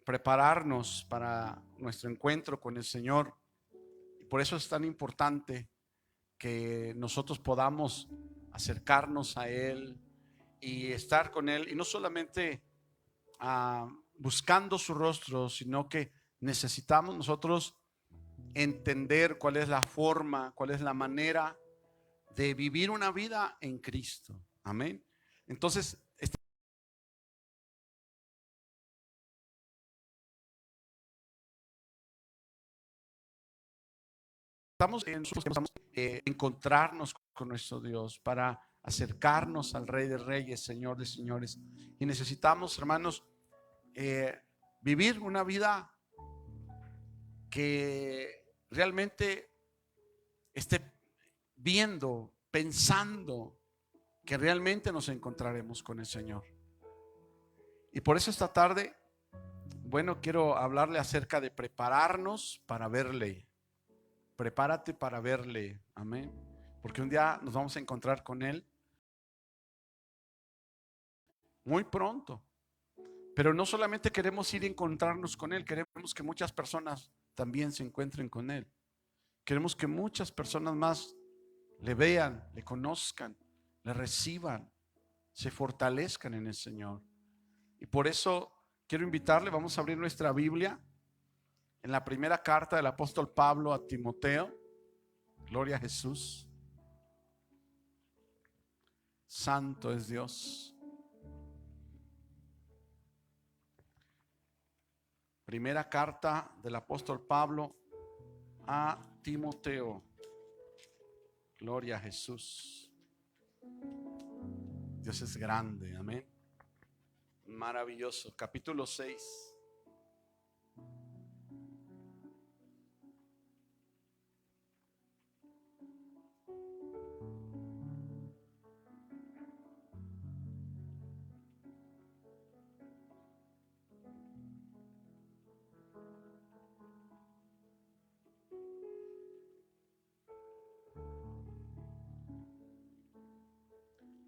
prepararnos para nuestro encuentro con el Señor. Y por eso es tan importante que nosotros podamos acercarnos a Él y estar con Él, y no solamente buscando su rostro, sino que necesitamos nosotros entender cuál es la forma, cuál es la manera de vivir una vida en Cristo. Amén. Entonces, estamos encontrarnos con nuestro Dios para acercarnos al Rey de Reyes, Señor de Señores. Y necesitamos, hermanos, vivir una vida que realmente esté viendo, pensando que realmente nos encontraremos con el Señor. Y por eso esta tarde, bueno, quiero hablarle acerca de prepararnos para verle. Prepárate para verle, amén. Porque un día nos vamos a encontrar con Él muy pronto. Pero no solamente queremos ir a encontrarnos con Él, queremos que muchas personas también se encuentren con Él. Queremos que muchas personas más le vean, le conozcan, le reciban, se fortalezcan en el Señor. Y por eso quiero invitarle, vamos a abrir nuestra Biblia en la primera carta del apóstol Pablo a Timoteo. Gloria a Jesús. Santo es Dios. Primera carta del apóstol Pablo a Timoteo. Gloria a Jesús. Dios es grande, amén. Maravilloso. Capítulo 6.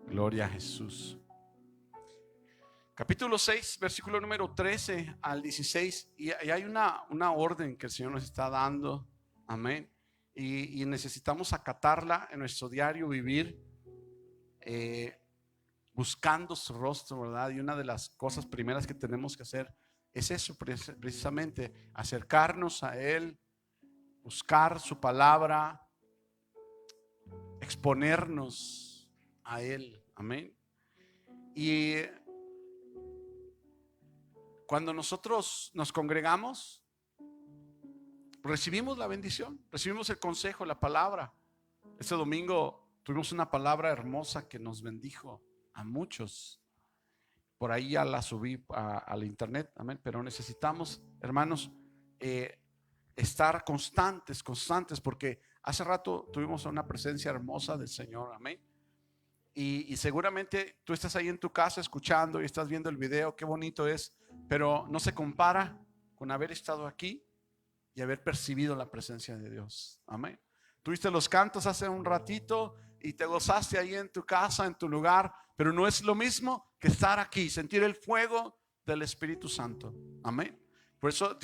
Gloria a Jesús. Capítulo 6, versículo número 13 al 16. Y hay una orden que el Señor nos está dando. Amén. Y necesitamos acatarla en nuestro diario vivir, buscando su rostro, ¿verdad? Y una de las cosas primeras que tenemos que hacer es eso, precisamente, acercarnos a Él, buscar su palabra, exponernos a Él. Amén. Y cuando nosotros nos congregamos, recibimos la bendición, recibimos el consejo, la palabra. Este domingo tuvimos una palabra hermosa que nos bendijo a muchos. Por ahí ya la subí al internet, amén. Pero necesitamos, hermanos, estar constantes, porque hace rato tuvimos una presencia hermosa del Señor, amén. Y seguramente tú estás ahí en tu casa escuchando y estás viendo el video, qué bonito es, pero no se compara con haber estado aquí y haber percibido la presencia de Dios, amén. Tuviste los cantos hace un ratito y te gozaste ahí en tu casa, en tu lugar, pero no es lo mismo que estar aquí, sentir el fuego del Espíritu Santo, amén. Por eso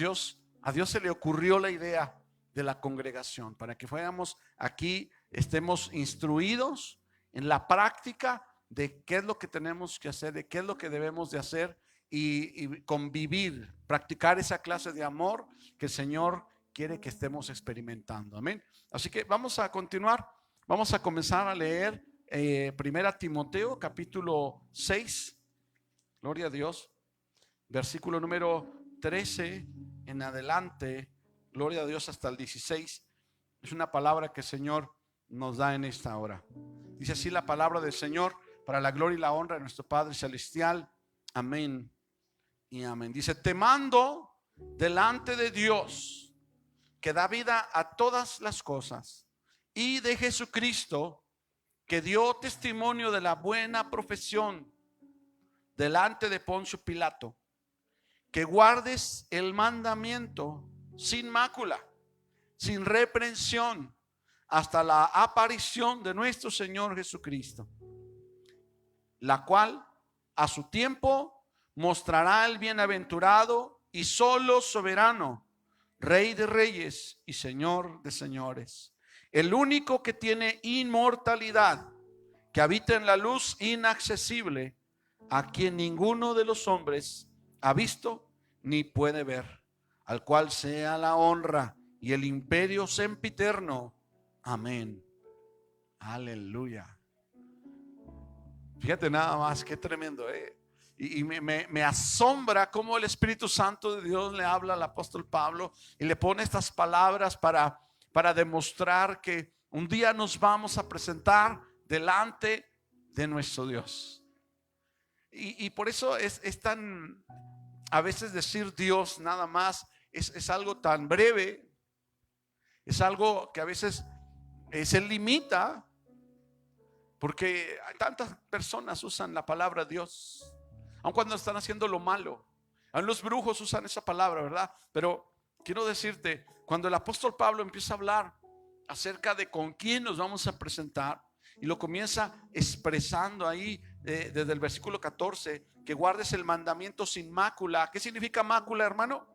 a Dios se le ocurrió la idea de la congregación, para que fuéramos aquí, estemos instruidos en la práctica de qué es lo que tenemos que hacer, de qué es lo que debemos de hacer, y convivir, practicar esa clase de amor que el Señor quiere que estemos experimentando, amén. Así que vamos a continuar, vamos a comenzar a leer Primera Timoteo capítulo 6, gloria a Dios, versículo número 13 en adelante, gloria a Dios, hasta el 16. Es una palabra que el Señor nos da en esta hora. Dice así la palabra del Señor, para la gloria y la honra de nuestro Padre Celestial, amén y amén. Dice: te mando delante de Dios, que da vida a todas las cosas, y de Jesucristo, que dio testimonio de la buena profesión delante de Poncio Pilato, que guardes el mandamiento sin mácula, sin reprensión, hasta la aparición de nuestro Señor Jesucristo, la cual a su tiempo mostrará el bienaventurado y solo soberano, Rey de reyes y Señor de señores, el único que tiene inmortalidad, que habita en la luz inaccesible, a quien ninguno de los hombres ha visto ni puede ver, al cual sea la honra y el imperio sempiterno. Amén. Aleluya. Fíjate nada más, qué tremendo, Y me asombra cómo el Espíritu Santo de Dios le habla al apóstol Pablo y le pone estas palabras para demostrar que un día nos vamos a presentar delante de nuestro Dios. Y por eso es tan, a veces decir Dios nada más es algo tan breve, es algo que a veces se limita, porque tantas personas usan la palabra Dios, aun cuando están haciendo lo malo. Aun los brujos usan esa palabra, ¿verdad? Pero quiero decirte, cuando el apóstol Pablo empieza a hablar acerca de con quién nos vamos a presentar, y lo comienza expresando ahí desde el versículo 14, que guardes el mandamiento sin mácula. ¿Qué significa mácula, hermano?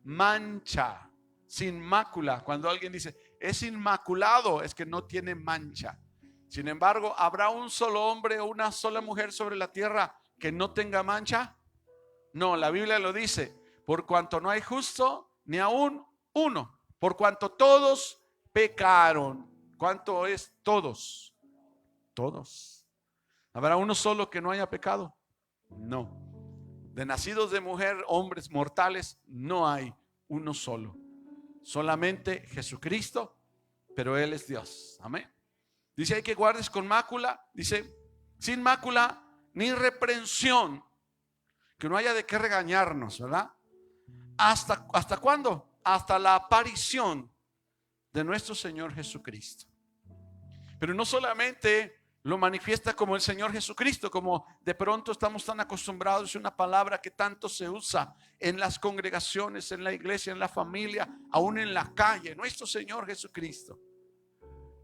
Mancha, sin mácula. Cuando alguien dice es inmaculado, es que no tiene mancha. Sin embargo, ¿habrá un solo hombre o una sola mujer sobre la tierra que no tenga mancha? No, la Biblia lo dice, por cuanto no hay justo ni aún uno, por cuanto todos pecaron. ¿Cuánto es todos? Todos. ¿Habrá uno solo que no haya pecado? No. De nacidos de mujer, hombres mortales, no hay uno solo. Solamente Jesucristo, pero Él es Dios. Amén. Dice hay que guardes con mácula, dice sin mácula ni reprensión, que no haya de qué regañarnos, ¿verdad? ¿Hasta cuándo? Hasta la aparición de nuestro Señor Jesucristo. Pero no solamente lo manifiesta como el Señor Jesucristo, como de pronto estamos tan acostumbrados, es una palabra que tanto se usa en las congregaciones, en la iglesia, en la familia, aún en la calle, nuestro Señor Jesucristo.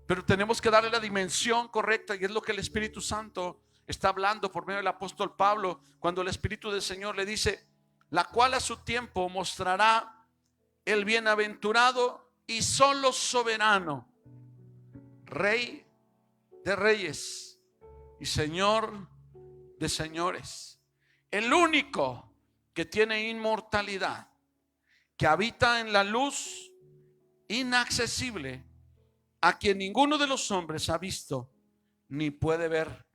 Pero tenemos que darle la dimensión correcta, y es lo que el Espíritu Santo está hablando por medio del apóstol Pablo, cuando el Espíritu del Señor le dice, la cual a su tiempo mostrará el bienaventurado y solo soberano, Rey de reyes y Señor de señores, el único que tiene inmortalidad, que habita en la luz inaccesible, a quien ninguno de los hombres ha visto ni puede ver,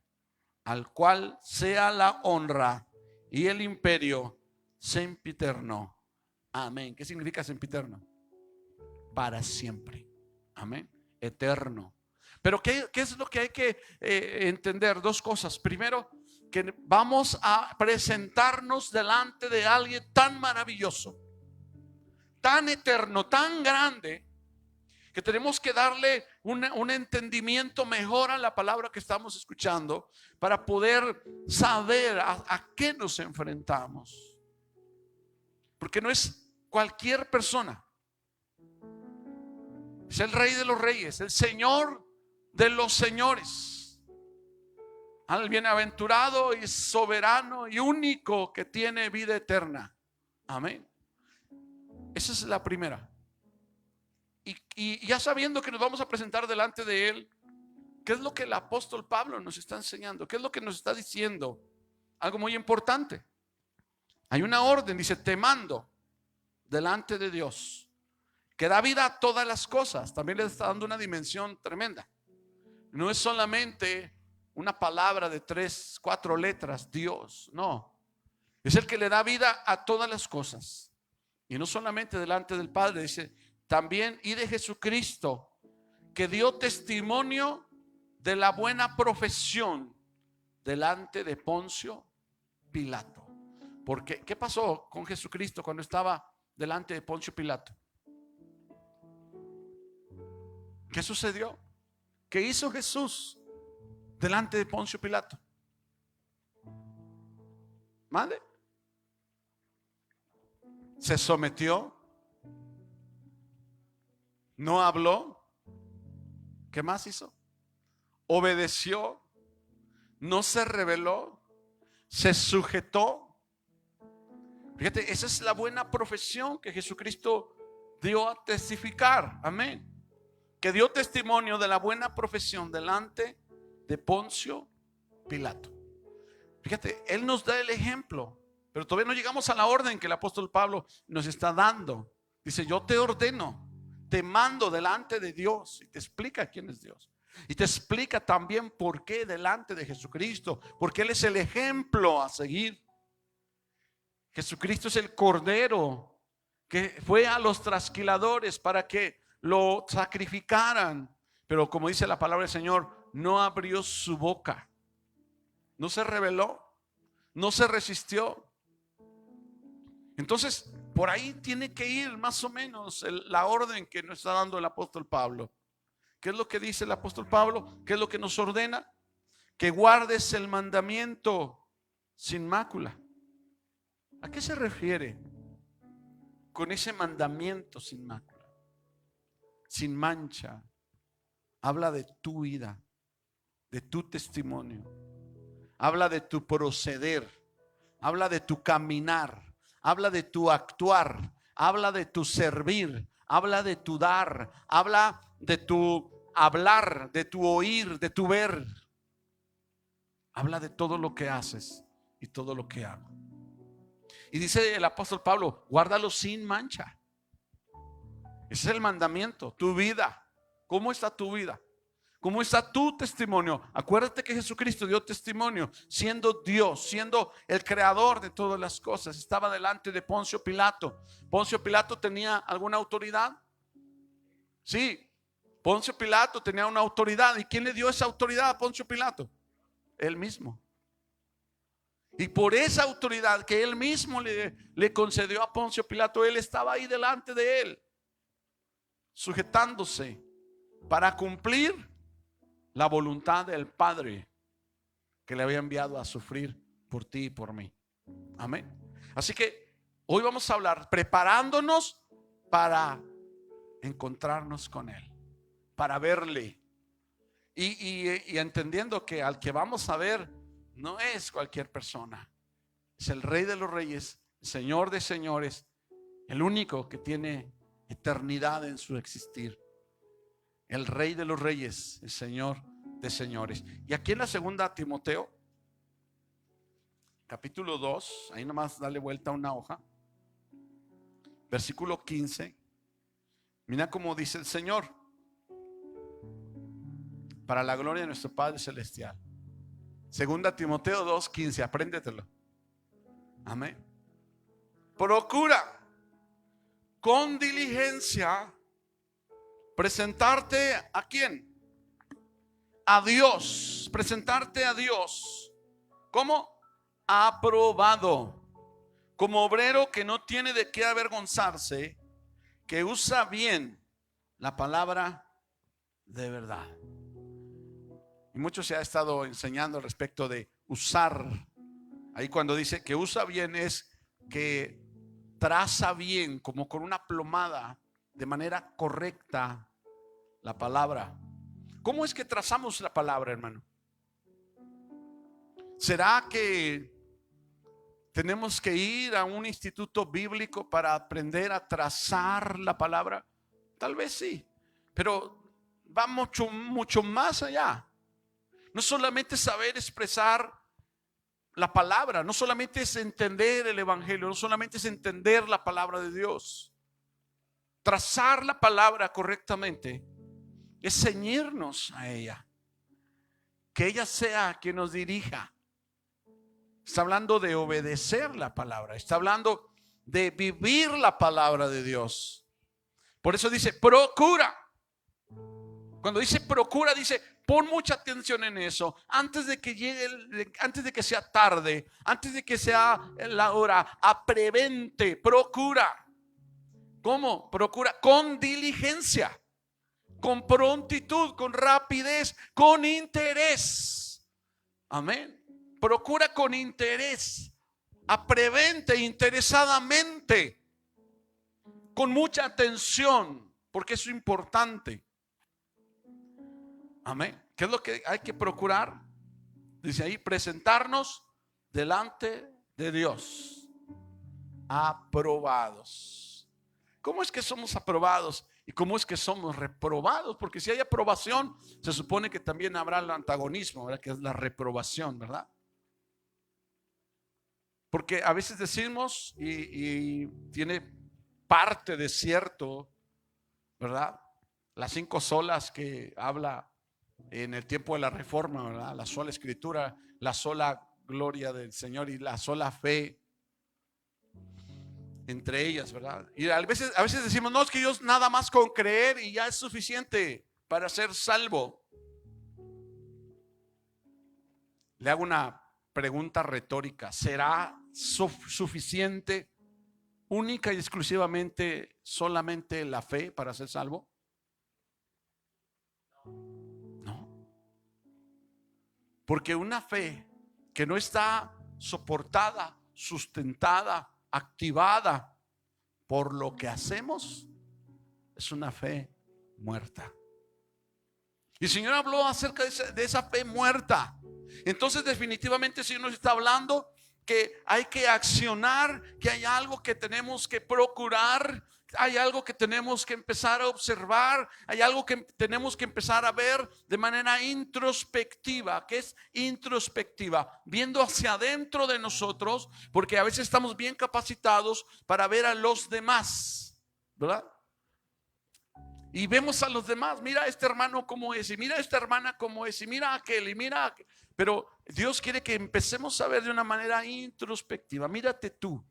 al cual sea la honra y el imperio sempiterno. Amén. ¿Qué significa sempiterno? Para siempre. Amén. Eterno. Pero ¿qué es lo que hay que entender? Dos cosas. Primero, que vamos a presentarnos delante de alguien tan maravilloso, tan eterno, tan grande, que tenemos que darle un entendimiento mejor a la palabra que estamos escuchando para poder saber a qué nos enfrentamos. Porque no es cualquier persona. Es el Rey de los reyes, el Señor de los señores, al bienaventurado y soberano y único que tiene vida eterna. Amén. Esa es la primera. Y ya sabiendo que nos vamos a presentar delante de Él, ¿qué es lo que el apóstol Pablo nos está enseñando? ¿Qué es lo que nos está diciendo? Algo muy importante. Hay una orden, dice, te mando delante de Dios, que da vida a todas las cosas. También le está dando una dimensión tremenda. No es solamente una palabra de 3, 4 letras, Dios, no. Es el que le da vida a todas las cosas. Y no solamente delante del Padre, dice, también y de Jesucristo, que dio testimonio de la buena profesión delante de Poncio Pilato. Porque ¿qué pasó con Jesucristo cuando estaba delante de Poncio Pilato? ¿Qué sucedió? ¿Qué hizo Jesús delante de Poncio Pilato? ¿Mande? Se sometió. No habló. ¿Qué más hizo? Obedeció. No se rebeló. Se sujetó. Fíjate, esa es la buena profesión que Jesucristo dio a testificar. Amén. Que dio testimonio de la buena profesión delante de Poncio Pilato. Fíjate, Él nos da el ejemplo, pero todavía no llegamos a la orden que el apóstol Pablo nos está dando. Dice, yo te ordeno, te mando delante de Dios. Y te explica quién es Dios. Y te explica también por qué delante de Jesucristo. Porque Él es el ejemplo a seguir. Jesucristo es el Cordero que fue a los trasquiladores para que lo sacrificaran. Pero como dice la palabra del Señor, no abrió su boca. No se rebeló. No se resistió. Entonces, por ahí tiene que ir más o menos la orden que nos está dando el apóstol Pablo. ¿Qué es lo que dice el apóstol Pablo? ¿Qué es lo que nos ordena? Que guardes el mandamiento sin mácula. ¿A qué se refiere con ese mandamiento sin mácula? Sin mancha. Habla de tu vida, de tu testimonio. Habla de tu proceder. Habla de tu caminar. Habla de tu actuar. Habla de tu servir. Habla de tu dar. Habla de tu hablar, de tu oír, de tu ver. Habla de todo lo que haces y todo lo que hago. Y dice el apóstol Pablo, guárdalo sin mancha. Ese es el mandamiento, tu vida. ¿Cómo está tu vida? ¿Cómo está tu testimonio? Acuérdate que Jesucristo dio testimonio, siendo Dios, siendo el creador de todas las cosas. Estaba delante de Poncio Pilato. ¿Poncio Pilato tenía alguna autoridad? Sí, Poncio Pilato tenía una autoridad. ¿Y quién le dio esa autoridad a Poncio Pilato? Él mismo. Y por esa autoridad que él mismo le concedió a Poncio Pilato, él estaba ahí delante de él, sujetándose para cumplir la voluntad del Padre que le había enviado a sufrir por ti y por mí. Amén. Así que hoy vamos a hablar preparándonos para encontrarnos con Él, para verle y entendiendo que al que vamos a ver no es cualquier persona, es el Rey de los Reyes, el Señor de señores, el único que tiene eternidad en su existir, el Rey de los Reyes, el Señor de señores. Y aquí en la segunda Timoteo, capítulo 2, ahí nomás dale vuelta a una hoja, versículo 15. Mira cómo dice el Señor: para la gloria de nuestro Padre Celestial. Segunda Timoteo 2:15, apréndetelo. Amén. Procura con diligencia presentarte ¿a quién? A Dios. Presentarte a Dios como aprobado, como obrero que no tiene de qué avergonzarse, que usa bien la palabra de verdad. Y mucho se ha estado enseñando respecto de usar. Ahí cuando dice que usa bien es que traza bien, como con una plomada, de manera correcta la palabra. ¿Cómo es que trazamos la palabra, hermano? ¿Será que tenemos que ir a un instituto bíblico para aprender a trazar la palabra? Tal vez sí, pero va mucho más allá. No solamente saber expresar la palabra, no solamente es entender el evangelio, no solamente es entender la palabra de Dios. Trazar la palabra correctamente es ceñirnos a ella, que ella sea quien nos dirija. Está hablando de obedecer la palabra, está hablando de vivir la palabra de Dios. Por eso dice procura. Cuando dice procura, dice pon mucha atención en eso. Antes de que llegue, antes de que sea tarde, antes de que sea la hora, aprevente, procura. ¿Cómo? Procura con diligencia, con prontitud, con rapidez, con interés. Amén. Procura con interés, aprevente, interesadamente, con mucha atención, porque eso es importante. Amén. ¿Qué es lo que hay que procurar? Dice ahí, presentarnos delante de Dios. aprobados. ¿Cómo es que somos aprobados? ¿Y cómo es que somos reprobados? Porque si hay aprobación, se supone que también habrá el antagonismo, ¿verdad? Que es la reprobación, ¿verdad? Porque a veces decimos, y tiene parte de cierto, ¿verdad? Las 5 solas que habla en el tiempo de la Reforma, ¿verdad? La sola Escritura, la sola gloria del Señor y la sola fe entre ellas, ¿verdad? Y a veces decimos, no, es que Dios nada más con creer y ya es suficiente para ser salvo. Le hago una pregunta retórica: ¿será suficiente única y exclusivamente solamente la fe para ser salvo? No. Porque una fe que no está soportada, sustentada, activada por lo que hacemos, es una fe muerta. Y el Señor habló acerca de esa fe muerta. Entonces definitivamente el Señor nos está hablando que hay que accionar, que hay algo que tenemos que procurar, hay algo que tenemos que empezar a observar, hay algo que tenemos que empezar a ver de manera introspectiva. ¿Qué es introspectiva? Viendo hacia adentro de nosotros, porque a veces estamos bien capacitados para ver a los demás, ¿verdad? Y vemos a los demás, mira este hermano cómo es, y mira esta hermana cómo es, y mira aquel, y mira aquel. Pero Dios quiere que empecemos a ver de una manera introspectiva. Mírate tú.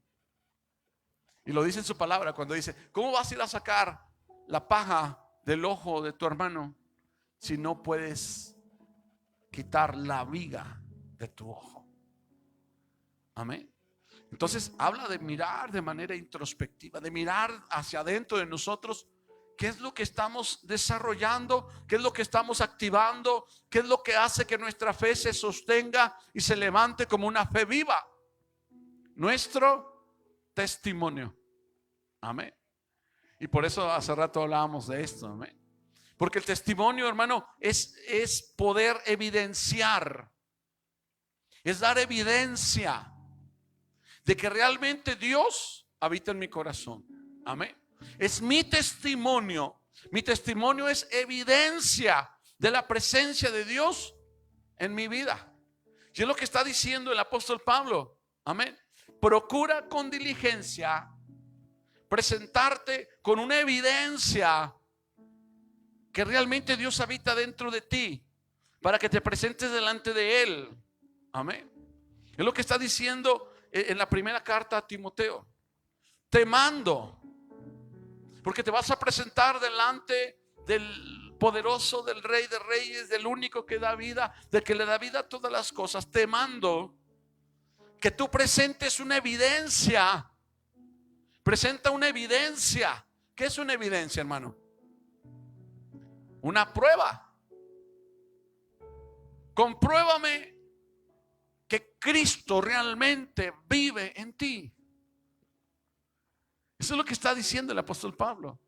Y lo dice en su palabra cuando dice, ¿cómo vas a ir a sacar la paja del ojo de tu hermano si no puedes quitar la viga de tu ojo? Amén. Entonces habla de mirar de manera introspectiva, de mirar hacia adentro de nosotros. ¿Qué es lo que estamos desarrollando? ¿Qué es lo que estamos activando? ¿Qué es lo que hace que nuestra fe se sostenga y se levante como una fe viva? Nuestro testimonio. Amén. Y por eso hace rato hablábamos de esto. Amén. Porque el testimonio, hermano, es poder evidenciar, es dar evidencia de que realmente Dios habita en mi corazón. Amén. Es mi testimonio. Mi testimonio es evidencia de la presencia de Dios en mi vida. Y es lo que está diciendo el apóstol Pablo. Amén. Procura con diligencia presentarte con una evidencia que realmente Dios habita dentro de ti, para que te presentes delante de Él. Amén. Es lo que está diciendo en la primera carta a Timoteo. Te mando, porque te vas a presentar delante del poderoso, del Rey de Reyes, del único que da vida, del que le da vida a todas las cosas. Te mando que tú presentes una evidencia. Presenta una evidencia. ¿Qué es una evidencia, hermano? Una prueba. Compruébame que Cristo realmente vive en ti. Eso es lo que está diciendo el apóstol Pablo.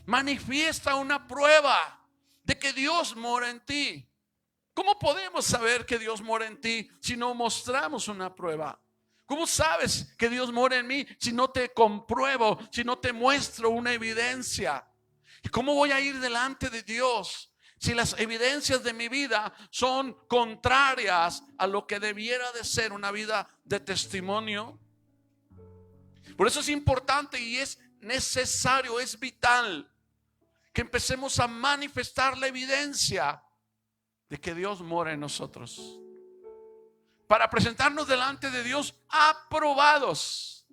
Manifiesta una prueba de que Dios mora en ti. ¿Cómo podemos saber que Dios mora en ti si no mostramos una prueba? ¿Cómo sabes que Dios mora en mí si no te compruebo, si no te muestro una evidencia? ¿Y cómo voy a ir delante de Dios si las evidencias de mi vida son contrarias a lo que debiera de ser una vida de testimonio? Por eso es importante y es necesario, es vital que empecemos a manifestar la evidencia de que Dios mora en nosotros, para presentarnos delante de Dios aprobados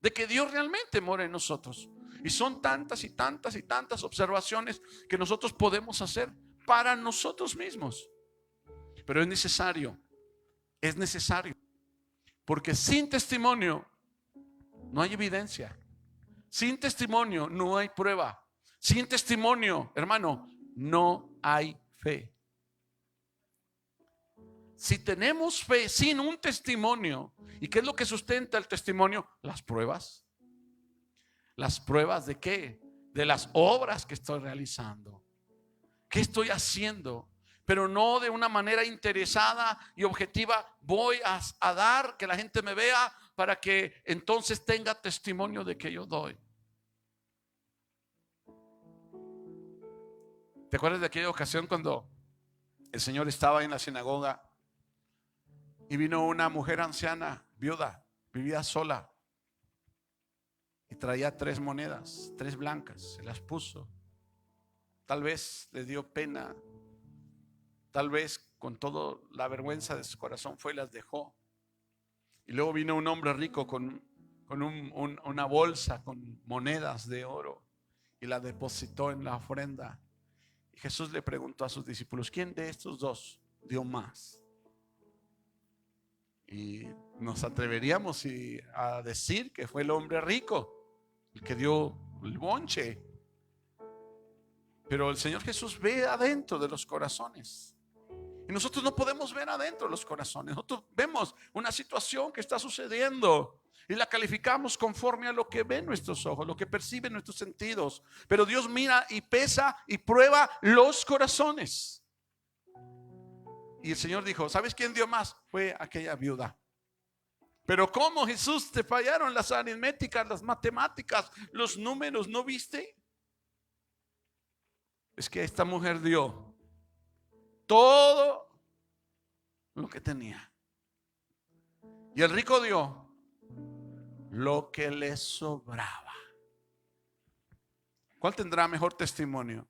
de que Dios realmente mora en nosotros. Y son tantas y tantas y tantas observaciones que nosotros podemos hacer para nosotros mismos. Pero es necesario, porque sin testimonio no hay evidencia. Sin testimonio no hay prueba. Sin testimonio, hermano, no hay fe. Si tenemos fe sin un testimonio, ¿y qué es lo que sustenta el testimonio? Las pruebas. ¿Las pruebas de qué? De las obras que estoy realizando. ¿Qué estoy haciendo? Pero no de una manera interesada y objetiva. Voy a dar que la gente me vea para que entonces tenga testimonio de que yo doy. ¿Te acuerdas de aquella ocasión cuando el Señor estaba en la sinagoga y vino una mujer anciana, viuda, vivía sola y traía 3 monedas, 3 blancas, se las puso? Tal vez le dio pena, tal vez con toda la vergüenza de su corazón fue y las dejó. Y luego vino un hombre rico con una bolsa con monedas de oro y la depositó en la ofrenda. Y Jesús le preguntó a sus discípulos: ¿quién de estos dos dio más? Y nos atreveríamos a decir que fue el hombre rico el que dio el bonche. Pero el Señor Jesús ve adentro de los corazones. Y nosotros no podemos ver adentro de los corazones. Nosotros vemos una situación que está sucediendo y la calificamos conforme a lo que ven nuestros ojos, lo que perciben nuestros sentidos. Pero Dios mira y pesa y prueba los corazones. Y el Señor dijo: ¿sabes quién dio más? Fue aquella viuda. Pero ¿cómo, Jesús? Te fallaron las aritméticas, las matemáticas, los números, ¿no viste? Es que esta mujer dio todo lo que tenía. Y el rico dio lo que le sobraba. ¿Cuál tendrá mejor testimonio?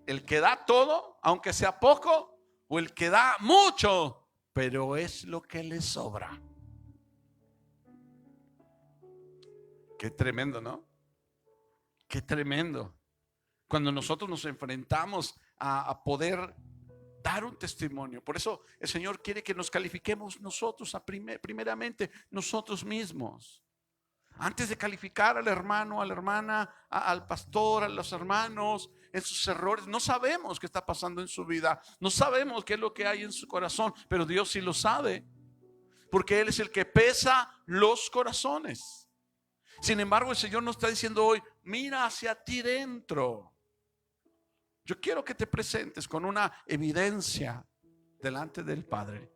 ¿El que da todo, aunque sea poco, o el que da mucho, pero es lo que le sobra? Qué tremendo, ¿no? Qué tremendo. Cuando nosotros nos enfrentamos a poder dar un testimonio. Por eso el Señor quiere que nos califiquemos nosotros, primeramente nosotros mismos. Antes de calificar al hermano, a la hermana, al pastor, a los hermanos en sus errores. No sabemos qué está pasando en su vida, no sabemos qué es lo que hay en su corazón, pero Dios sí lo sabe, porque Él es el que pesa los corazones. Sin embargo, el Señor nos está diciendo hoy: mira hacia ti dentro. Yo quiero que te presentes con una evidencia delante del Padre.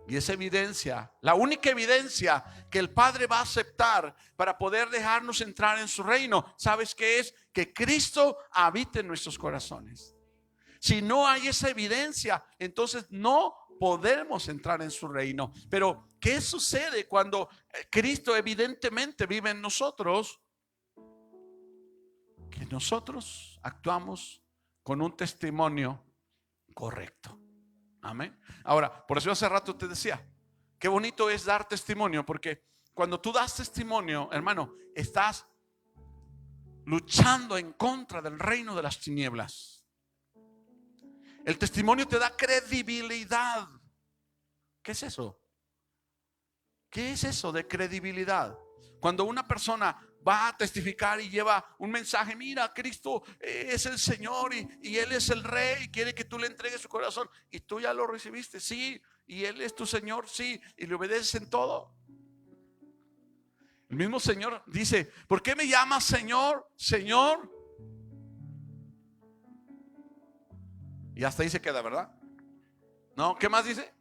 Y esa evidencia, la única evidencia que el Padre va a aceptar para poder dejarnos entrar en su reino, ¿sabes qué es? Que Cristo habite en nuestros corazones. Si no hay esa evidencia, entonces no podemos entrar en su reino. Pero ¿qué sucede cuando Cristo evidentemente vive en nosotros? Que nosotros actuamos con un testimonio correcto. Amén. Ahora, por eso hace rato te decía, qué bonito es dar testimonio, porque cuando tú das testimonio, hermano, estás luchando en contra del reino de las tinieblas. El testimonio te da credibilidad. ¿Qué es eso? ¿Qué es eso de credibilidad? Cuando una persona va a testificar y lleva un mensaje: mira, Cristo es el Señor y Él es el Rey y quiere que tú le entregues su corazón, y tú ya lo recibiste, sí, y Él es tu Señor, sí, y le obedeces en todo. El mismo Señor dice: ¿por qué me llamas Señor, Señor? Y hasta ahí se queda, ¿verdad? No, ¿qué más dice?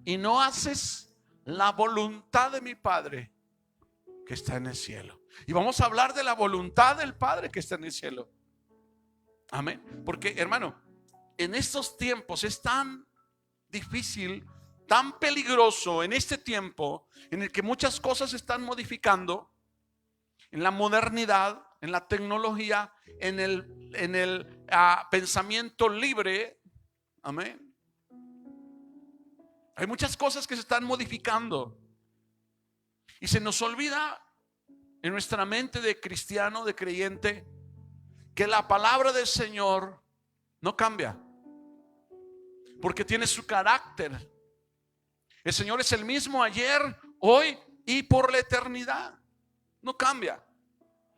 Y no haces la voluntad de mi Padre que está en el cielo. Y vamos a hablar de la voluntad del Padre que está en el cielo. Amén. Porque, hermano, en estos tiempos es tan difícil, tan peligroso, en este tiempo en el que muchas cosas se están modificando, en la modernidad, en la tecnología, en el pensamiento libre. Amén. Hay muchas cosas que se están modificando y se nos olvida en nuestra mente de cristiano, de creyente, que la palabra del Señor no cambia, porque tiene su carácter. El Señor es el mismo ayer, hoy y por la eternidad. No cambia,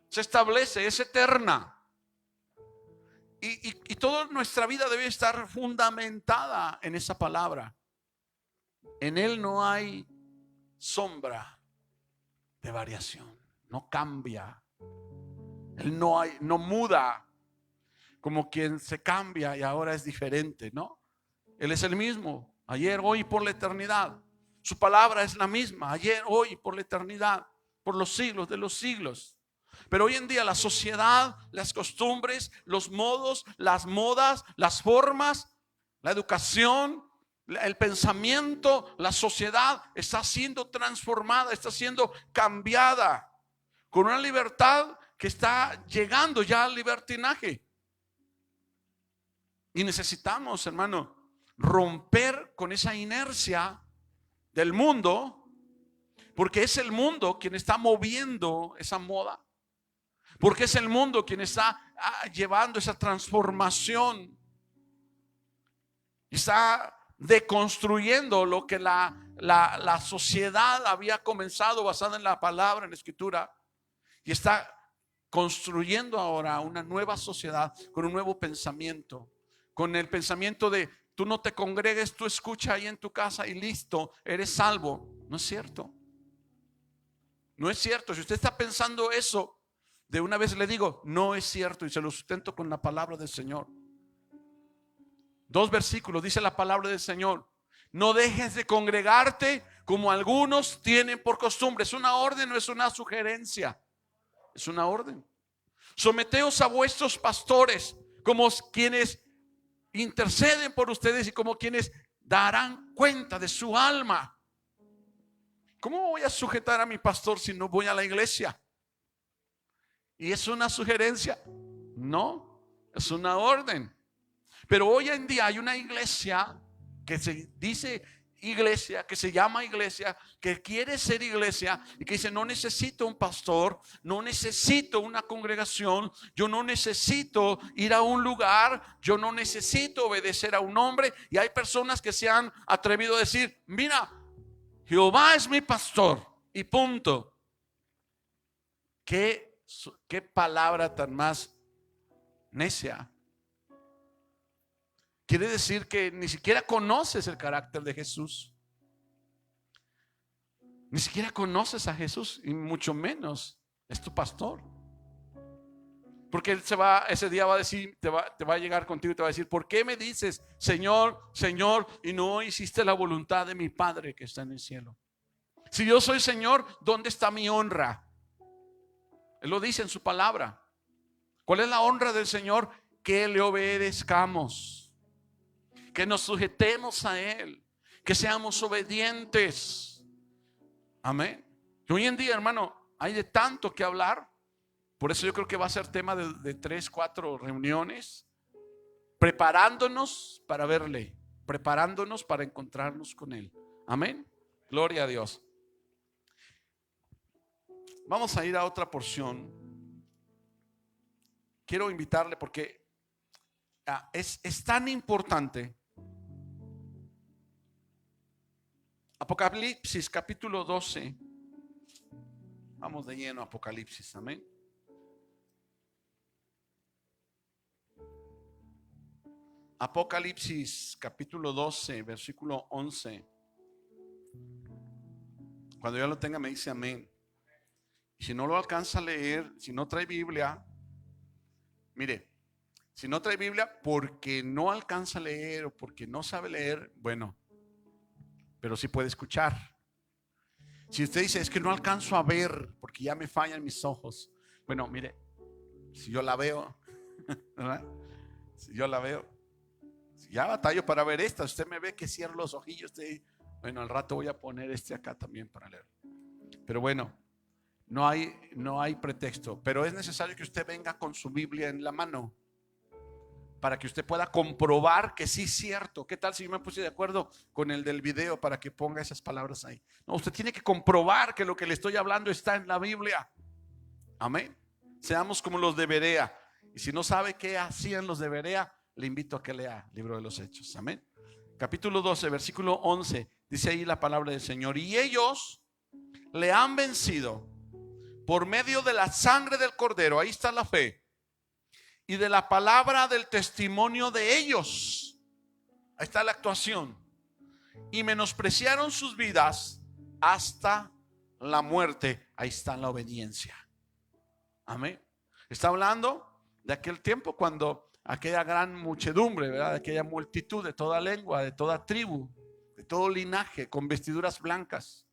se establece, es eterna. Y toda nuestra vida debe estar fundamentada en esa palabra. En Él no hay sombra de variación, no cambia. Él no muda como quien se cambia y ahora es diferente, ¿no? Él es el mismo, ayer, hoy y por la eternidad. Su palabra es la misma, ayer, hoy, por la eternidad, por los siglos de los siglos. Pero hoy en día la sociedad, las costumbres, los modos, las modas, las formas, la educación, el pensamiento, la sociedad está siendo transformada, está siendo cambiada con una libertad que está llegando ya al libertinaje. Y necesitamos, hermano, romper con esa inercia del mundo, porque es el mundo quien está moviendo esa moda, porque es el mundo quien está llevando esa transformación, está deconstruyendo lo que la sociedad había comenzado basada en la palabra, en la escritura, y está construyendo ahora una nueva sociedad con un nuevo pensamiento, con el pensamiento de tú no te congregues, tú escucha ahí en tu casa y listo, eres salvo. No es cierto. No es cierto. Si usted está pensando eso, de una vez le digo, no es cierto, y se lo sustento con la palabra del Señor. 2 versículos dice la palabra del Señor: no dejes de congregarte como algunos tienen por costumbre. Es una orden, no es una sugerencia, es una orden. Someteos a vuestros pastores como quienes interceden por ustedes y como quienes darán cuenta de su alma. ¿Cómo voy a sujetar a mi pastor si no voy a la iglesia? ¿Y es una sugerencia? No, es una orden. Pero hoy en día hay una iglesia que se dice iglesia, que se llama iglesia, que quiere ser iglesia y que dice: no necesito un pastor, no necesito una congregación, yo no necesito ir a un lugar, yo no necesito obedecer a un hombre. Y hay personas que se han atrevido a decir: mira, Jehová es mi pastor y punto. ¿Qué palabra tan más necia? Quiere decir que ni siquiera conoces el carácter de Jesús. Ni siquiera conoces a Jesús, y mucho menos es tu pastor. Porque él ese día va a decir, te va a llegar contigo y te va a decir: ¿por qué me dices Señor, Señor, y no hiciste la voluntad de mi Padre que está en el cielo? Si yo soy Señor, ¿dónde está mi honra? Él lo dice en su palabra. ¿Cuál es la honra del Señor? Que le obedezcamos, que nos sujetemos a Él, que seamos obedientes. Amén. Y hoy en día, hermano, hay de tanto que hablar. Por eso yo creo que va a ser tema de 3, 4 reuniones, preparándonos para verle, preparándonos para encontrarnos con Él. Amén. Gloria a Dios. Vamos a ir a otra porción. Quiero invitarle porque es tan importante. Apocalipsis capítulo 12. Vamos de lleno a Apocalipsis, amén. Apocalipsis capítulo 12, versículo 11. Cuando ya lo tenga me dice amén. Y si no lo alcanza a leer, si no trae Biblia, mire, si no trae Biblia porque no alcanza a leer o porque no sabe leer, bueno, pero sí puede escuchar. Si usted dice: es que no alcanzo a ver porque ya me fallan mis ojos, bueno, mire, si yo la veo, ¿verdad? Si yo la veo, si ya batallo para ver esta, usted me ve que cierro los ojillos, bueno, al rato voy a poner acá también para leer. Pero bueno, no hay pretexto, pero es necesario que usted venga con su Biblia en la mano para que usted pueda comprobar que sí es cierto. ¿Qué tal si yo me puse de acuerdo con el del video para que ponga esas palabras ahí? No, usted tiene que comprobar que lo que le estoy hablando está en la Biblia. Amén. Seamos como los de Berea. Y si no sabe qué hacían los de Berea, le invito a que lea el libro de los Hechos. Amén. Capítulo 12, versículo 11. Dice ahí la palabra del Señor: y ellos le han vencido por medio de la sangre del Cordero. Ahí está la fe. Y de la palabra del testimonio de ellos. Ahí está la actuación. Y menospreciaron sus vidas hasta la muerte. Ahí está la obediencia. Amén. Está hablando de aquel tiempo cuando aquella gran muchedumbre, ¿verdad? De aquella multitud de toda lengua, de toda tribu, todo linaje, con vestiduras blancas.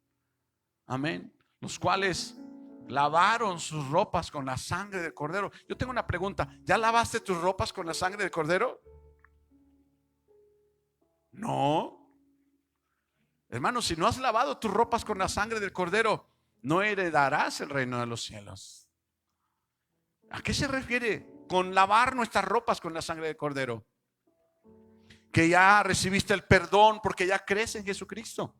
Amén. Los cuales lavaron sus ropas con la sangre del cordero. Yo tengo una pregunta: ¿ya lavaste tus ropas con la sangre del cordero? No. Hermano, si no has lavado tus ropas con la sangre del cordero, no heredarás el reino de los cielos. ¿A qué se refiere con lavar nuestras ropas con la sangre del cordero? Que ya recibiste el perdón porque ya crees en Jesucristo.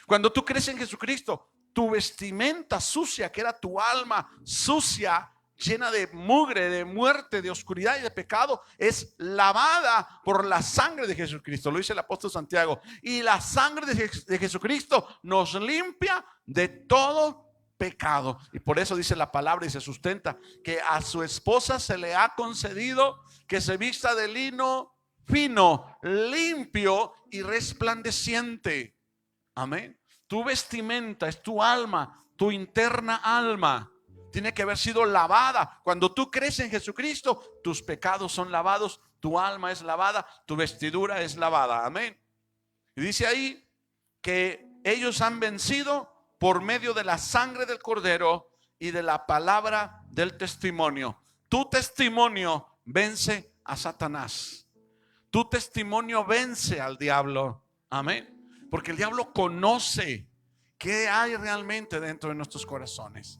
Cuando tú crees en Jesucristo, tu vestimenta sucia, que era tu alma sucia, llena de mugre, de muerte, de oscuridad y de pecado, es lavada por la sangre de Jesucristo. Lo dice el apóstol Santiago. Y la sangre de Jesucristo nos limpia de todo pecado. Y por eso dice la palabra y se sustenta que a su esposa se le ha concedido que se vista de lino fino, limpio y resplandeciente. Amén. Tu vestimenta es tu alma, tu interna alma. Tiene que haber sido lavada. Cuando tú crees en Jesucristo, tus pecados son lavados, tu alma es lavada, tu vestidura es lavada. Amén. Y dice ahí que ellos han vencido por medio de la sangre del cordero y de la palabra del testimonio. Tu testimonio vence a Satanás. Tu testimonio vence al diablo. Amén. Porque el diablo conoce qué hay realmente dentro de nuestros corazones.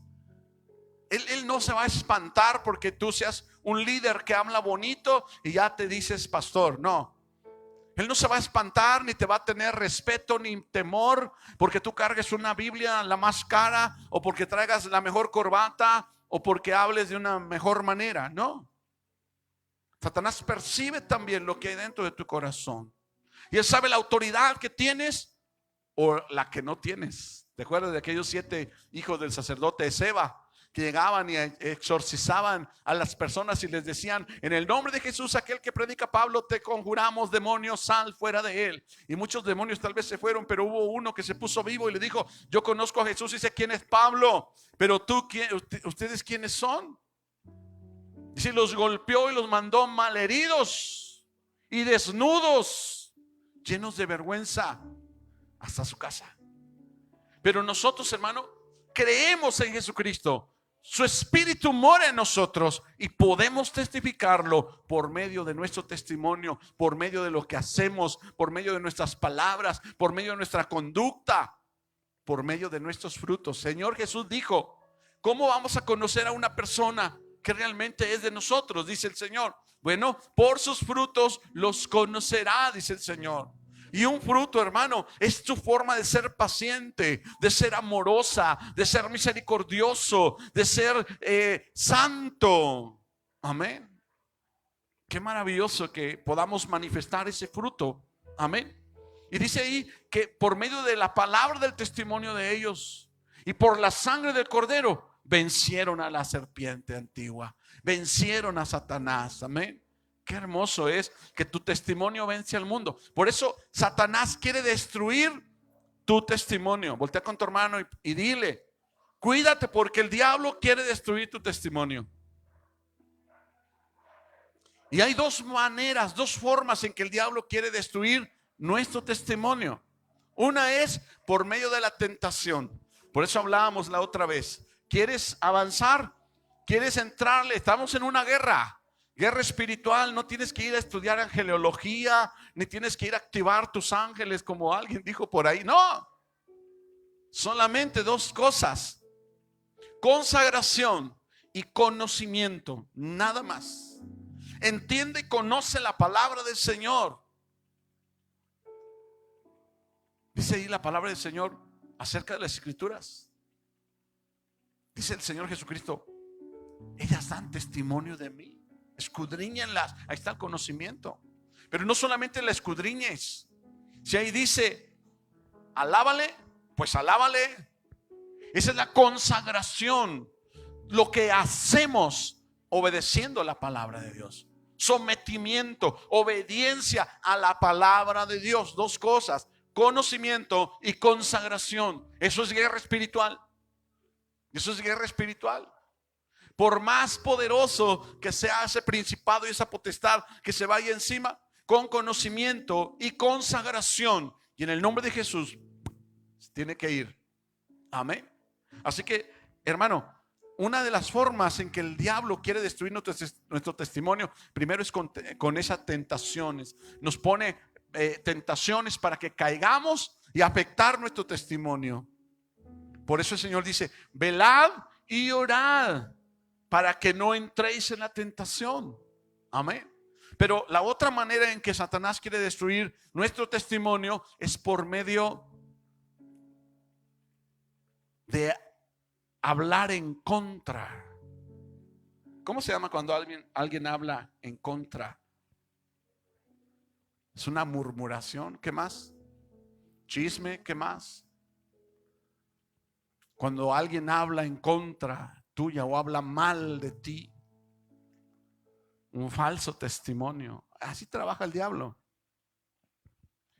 Él no se va a espantar porque tú seas un líder que habla bonito y ya te dices pastor. No. Él no se va a espantar, ni te va a tener respeto ni temor porque tú cargues una Biblia la más cara, o porque traigas la mejor corbata, o porque hables de una mejor manera. No. Satanás percibe también lo que hay dentro de tu corazón. Y él sabe la autoridad que tienes o la que no tienes. ¿Te acuerdas de aquellos 7 hijos del sacerdote de Seba? Que llegaban y exorcizaban a las personas y les decían: en el nombre de Jesús, aquel que predica Pablo, te conjuramos, demonios, sal fuera de él. Y muchos demonios tal vez se fueron, pero hubo uno que se puso vivo y le dijo: yo conozco a Jesús y sé quién es Pablo, pero tú, ¿ustedes quiénes son? Dice, los golpeó y los mandó malheridos y desnudos, llenos de vergüenza, hasta su casa. Pero nosotros, hermano, creemos en Jesucristo. Su espíritu mora en nosotros y podemos testificarlo por medio de nuestro testimonio, por medio de lo que hacemos, por medio de nuestras palabras, por medio de nuestra conducta, por medio de nuestros frutos. Señor Jesús dijo: ¿cómo vamos a conocer a una persona que realmente es de nosotros? Dice el Señor. Bueno, por sus frutos los conocerá, dice el Señor. Y un fruto, hermano, es tu forma de ser paciente, de ser amorosa, de ser misericordioso, de ser santo. Amén. Qué maravilloso que podamos manifestar ese fruto. Amén. Y dice ahí que por medio de la palabra del testimonio de ellos y por la sangre del cordero vencieron a la serpiente antigua, vencieron a Satanás. Amén. Qué hermoso es que tu testimonio vence al mundo. Por eso Satanás quiere destruir tu testimonio. Voltea con tu hermano y dile: cuídate, porque el diablo quiere destruir tu testimonio. Y hay dos maneras, dos formas en que el diablo quiere destruir nuestro testimonio. Una es por medio de la tentación. Por eso hablábamos la otra vez. ¿Quieres avanzar? ¿Quieres entrarle? Estamos en una guerra espiritual. No tienes que ir a estudiar angelología, ni tienes que ir a activar tus ángeles como alguien dijo por ahí. No, solamente dos cosas: consagración y conocimiento, nada más. Entiende y conoce la palabra del Señor. Dice ahí la palabra del Señor acerca de las Escrituras. Dice el Señor Jesucristo: ellas dan testimonio de mí. Escudriñenlas. Ahí está el conocimiento. Pero no solamente la escudriñes. Si ahí dice alábale, pues alábale. Esa es la consagración. Lo que hacemos obedeciendo la palabra de Dios. Sometimiento, obediencia a la palabra de Dios. Dos cosas: conocimiento y consagración. Eso es guerra espiritual. Eso es guerra espiritual. Por más poderoso que sea ese principado y esa potestad que se vaya encima, con conocimiento y consagración Y en el nombre de Jesús tiene que ir. Amén. Así que, hermano, una de las formas en que el diablo quiere destruir nuestro testimonio, primero es con esas tentaciones. Nos pone tentaciones para que caigamos y afectar nuestro testimonio. Por eso el Señor dice: velad y orad para que no entréis en la tentación. Amén. Pero la otra manera en que Satanás quiere destruir nuestro testimonio es por medio de hablar en contra. ¿Cómo se llama cuando alguien habla en contra? Es una murmuración. ¿Qué más? Chisme. ¿Qué más? Cuando alguien habla en contra tuya o habla mal de ti, un falso testimonio. Así trabaja el diablo.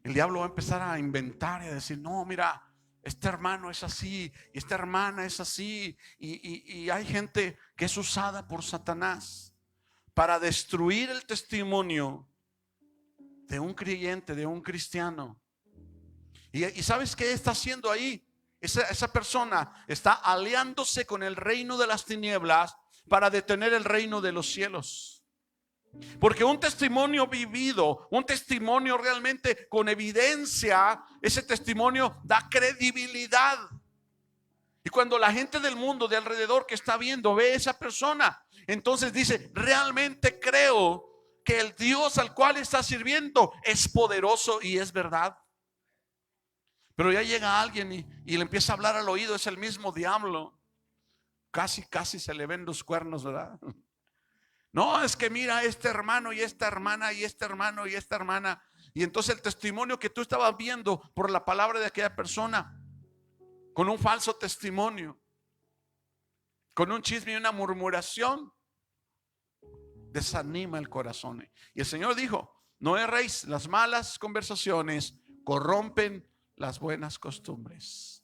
El diablo va a empezar a inventar y a decir: no, mira, este hermano es así y esta hermana es así. Y hay gente que es usada por Satanás para destruir el testimonio de un creyente, de un cristiano. Y ¿sabes qué está haciendo ahí? Esa persona está aliándose con el reino de las tinieblas para detener el reino de los cielos. Porque un testimonio vivido, un testimonio realmente con evidencia, ese testimonio da credibilidad. Y cuando la gente del mundo de alrededor que está viendo ve a esa persona, entonces dice: realmente creo que el Dios al cual está sirviendo es poderoso y es verdad. Pero ya llega alguien y le empieza a hablar al oído, es el mismo diablo. Casi se le ven los cuernos, ¿verdad? No, es que mira, este hermano y esta hermana y este hermano y esta hermana. Y entonces el testimonio que tú estabas viendo por la palabra de aquella persona, con un falso testimonio, con un chisme y una murmuración, desanima el corazón. Y el Señor dijo: no erréis, las malas conversaciones corrompen las buenas costumbres.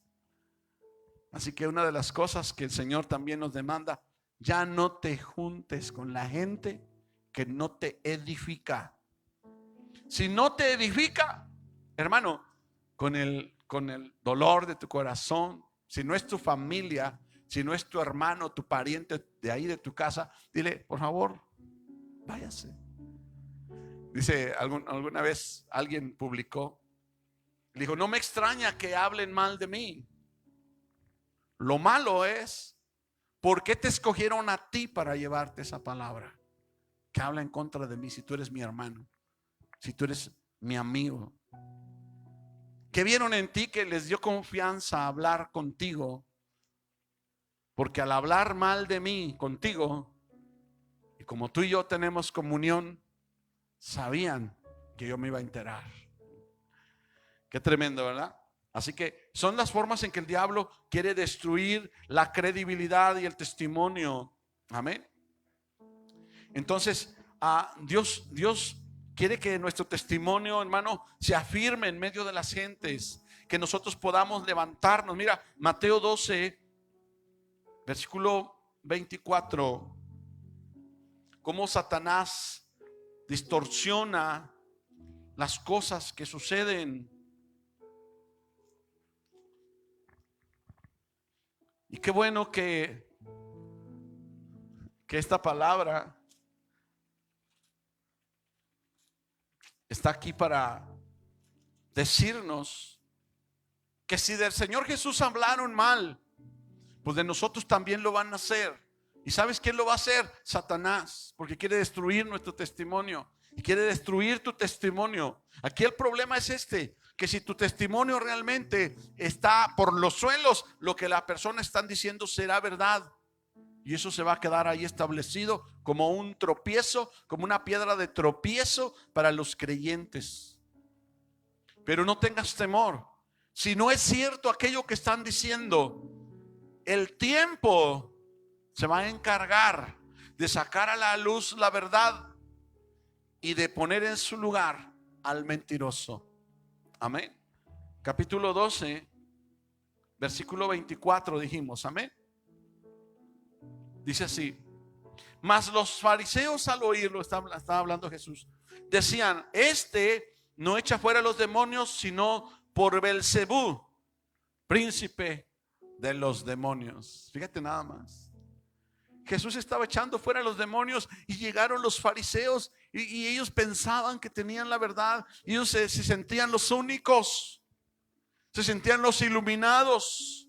Así que una de las cosas que el Señor también nos demanda: ya no te juntes con la gente que no te edifica. Si no te edifica, hermano, con el dolor de tu corazón, si no es tu familia, si no es tu hermano, tu pariente de ahí de tu casa, dile: por favor, váyase. Dice, alguna vez alguien publicó, dijo: no me extraña que hablen mal de mí. Lo malo es, ¿por qué te escogieron a ti para llevarte esa palabra que habla en contra de mí? Si tú eres mi hermano, si tú eres mi amigo, ¿qué vieron en ti que les dio confianza a hablar contigo? Porque al hablar mal de mí contigo, y como tú y yo tenemos comunión, sabían que yo me iba a enterar. Qué tremendo, ¿verdad? Así que son las formas en que el diablo quiere destruir la credibilidad y el testimonio. Amén. Entonces, Dios quiere que nuestro testimonio, hermano, se afirme en medio de las gentes, que nosotros podamos levantarnos. Mira, Mateo 12, versículo 24, cómo Satanás distorsiona las cosas que suceden. Y qué bueno que esta palabra está aquí para decirnos que si del Señor Jesús hablaron mal, pues de nosotros también lo van a hacer. ¿Y sabes quién lo va a hacer? Satanás, porque quiere destruir nuestro testimonio y quiere destruir tu testimonio. Aquí el problema es que si tu testimonio realmente está por los suelos, lo que la persona está diciendo será verdad. Y eso se va a quedar ahí establecido como un tropiezo, como una piedra de tropiezo para los creyentes. Pero no tengas temor. Si no es cierto aquello que están diciendo, el tiempo se va a encargar de sacar a la luz la verdad y de poner en su lugar al mentiroso. Amén. Capítulo 12, versículo 24 dijimos, amén. Dice así: mas los fariseos al oírlo, estaba hablando Jesús, decían: este no echa fuera los demonios sino por Belcebú, príncipe de los demonios. Fíjate nada más. Jesús estaba echando fuera a los demonios y llegaron los fariseos y ellos pensaban que tenían la verdad. Y ellos se sentían los únicos, se sentían los iluminados.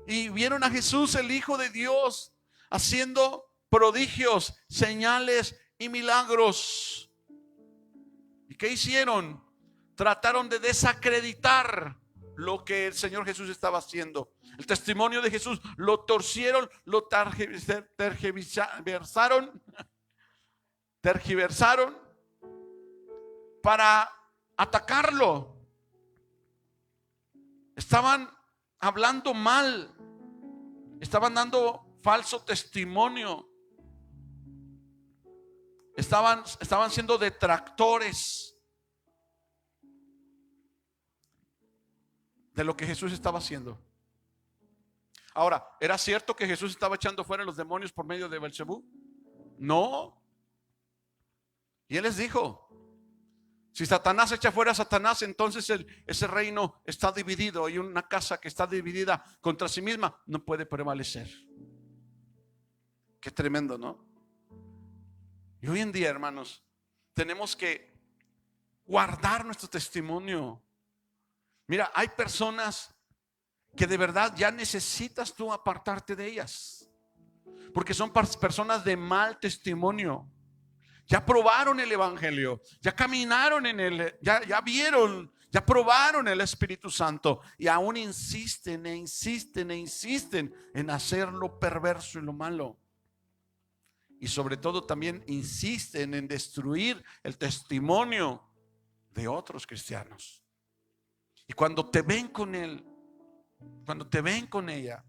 Y vieron a Jesús, el Hijo de Dios, haciendo prodigios, señales y milagros. ¿Y qué hicieron? Trataron de desacreditar lo que el Señor Jesús estaba haciendo. El testimonio de Jesús lo torcieron, lo tergiversaron para atacarlo. Estaban hablando mal, estaban dando falso testimonio, estaban siendo detractores de lo que Jesús estaba haciendo. Ahora, ¿era cierto que Jesús estaba echando fuera los demonios por medio de Belcebú? No. Y él les dijo: si Satanás echa fuera a Satanás, entonces ese reino está dividido, y una casa que está dividida contra sí misma no puede prevalecer. Qué tremendo, ¿no? Y hoy en día, hermanos, tenemos que guardar nuestro testimonio. Mira, hay personas que de verdad ya necesitas tú apartarte de ellas, porque son personas de mal testimonio. Ya probaron el evangelio, ya caminaron en él, ya vieron, ya probaron el Espíritu Santo, y aún insisten e insisten e insisten en hacer lo perverso y lo malo. Y sobre todo también insisten en destruir el testimonio de otros cristianos. Y cuando te ven con él, cuando te ven con ella,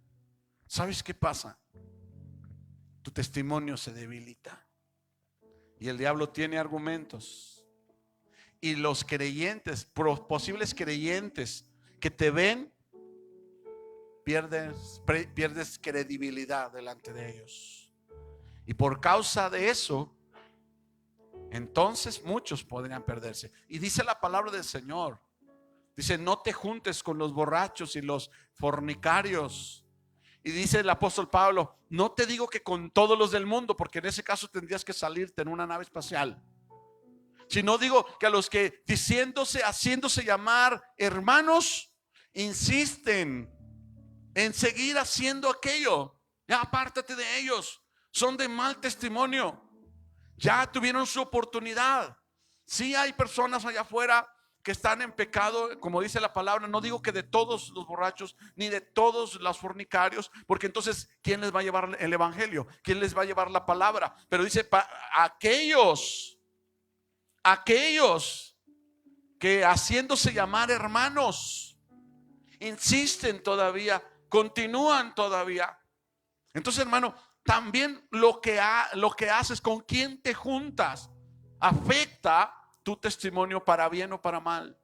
¿sabes qué pasa? Tu testimonio se debilita. Y el diablo tiene argumentos. Y los creyentes, posibles creyentes que te ven, pierdes credibilidad delante de ellos. Y por causa de eso, entonces muchos podrían perderse. Y dice la palabra del Señor, dice: no te juntes con los borrachos y los fornicarios. Y dice el apóstol Pablo: no te digo que con todos los del mundo, porque en ese caso tendrías que salirte en una nave espacial, sino digo que a los que haciéndose llamar hermanos, insisten en seguir haciendo aquello. Ya apártate de ellos, son de mal testimonio, ya tuvieron su oportunidad. Sí, hay personas allá afuera que están en pecado, como dice la palabra. No digo que de todos los borrachos ni de todos los fornicarios, porque entonces ¿quién les va a llevar el evangelio? ¿Quién les va a llevar la palabra? Pero dice aquellos que haciéndose llamar hermanos insisten todavía, continúan todavía. Entonces, hermano, también lo que haces, con quién te juntas, afecta tu testimonio para bien o para mal.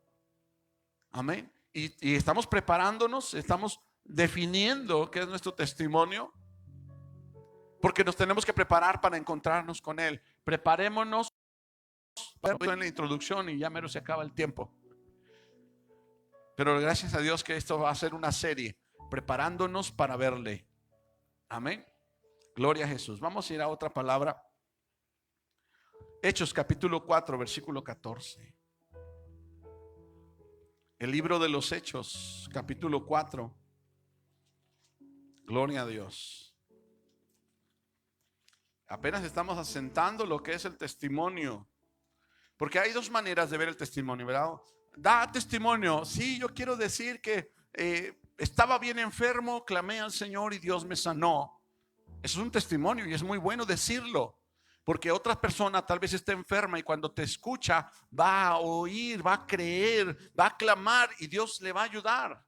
Amén. Y estamos preparándonos, estamos definiendo qué es nuestro testimonio, porque nos tenemos que preparar para encontrarnos con Él. Preparémonos. En la introducción y ya mero se acaba el tiempo, pero gracias a Dios que esto va a ser una serie, preparándonos para verle. Amén. Gloria a Jesús. Vamos a ir a otra palabra. Hechos capítulo 4 versículo 14. El libro de los Hechos capítulo 4. Gloria a Dios. Apenas estamos asentando lo que es el testimonio, porque hay dos maneras de ver el testimonio, ¿verdad? Da testimonio: sí, yo quiero decir que estaba bien enfermo, clamé al Señor y Dios me sanó. Eso es un testimonio y es muy bueno decirlo, porque otra persona tal vez esté enferma y cuando te escucha va a oír, va a creer, va a clamar y Dios le va a ayudar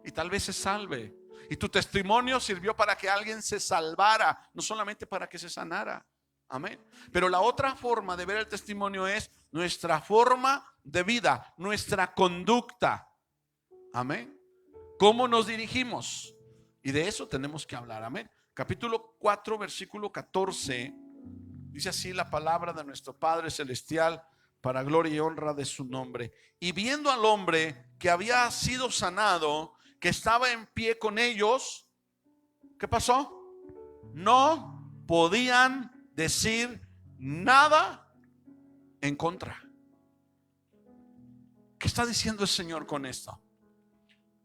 y tal vez se salve. Y tu testimonio sirvió para que alguien se salvara, no solamente para que se sanara. Amén. Pero la otra forma de ver el testimonio es nuestra forma de vida, nuestra conducta. Amén. ¿Cómo nos dirigimos? Y de eso tenemos que hablar. Amén. Capítulo 4 versículo 14. Dice así la palabra de nuestro Padre Celestial: para gloria y honra de su nombre. Y viendo al hombre que había sido sanado, que estaba en pie con ellos, ¿qué pasó? No podían decir nada en contra. ¿Qué está diciendo el Señor con esto?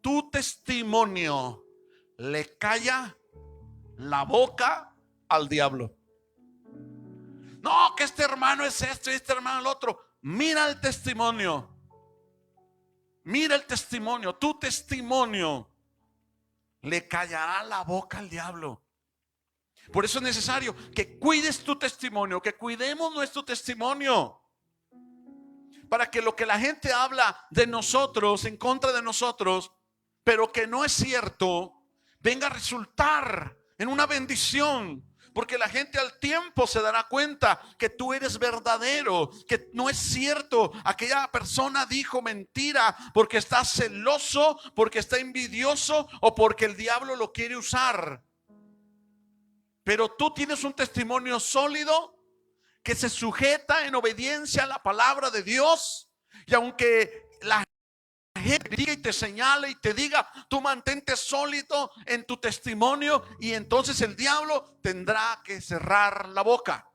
Tu testimonio le calla la boca al diablo. No, que este hermano es esto y este hermano el otro. Mira el testimonio. Mira el testimonio. Tu testimonio le callará la boca al diablo. Por eso es necesario que cuides tu testimonio, que cuidemos nuestro testimonio, para que lo que la gente habla de nosotros, en contra de nosotros, pero que no es cierto, venga a resultar en una bendición. Porque la gente al tiempo se dará cuenta que tú eres verdadero, que no es cierto. Aquella persona dijo mentira porque está celoso, porque está envidioso o porque el diablo lo quiere usar. Pero tú tienes un testimonio sólido que se sujeta en obediencia a la palabra de Dios. Y aunque la gente diga y te señale y te diga, tú mantente sólido en tu testimonio, y entonces el diablo tendrá que cerrar la boca.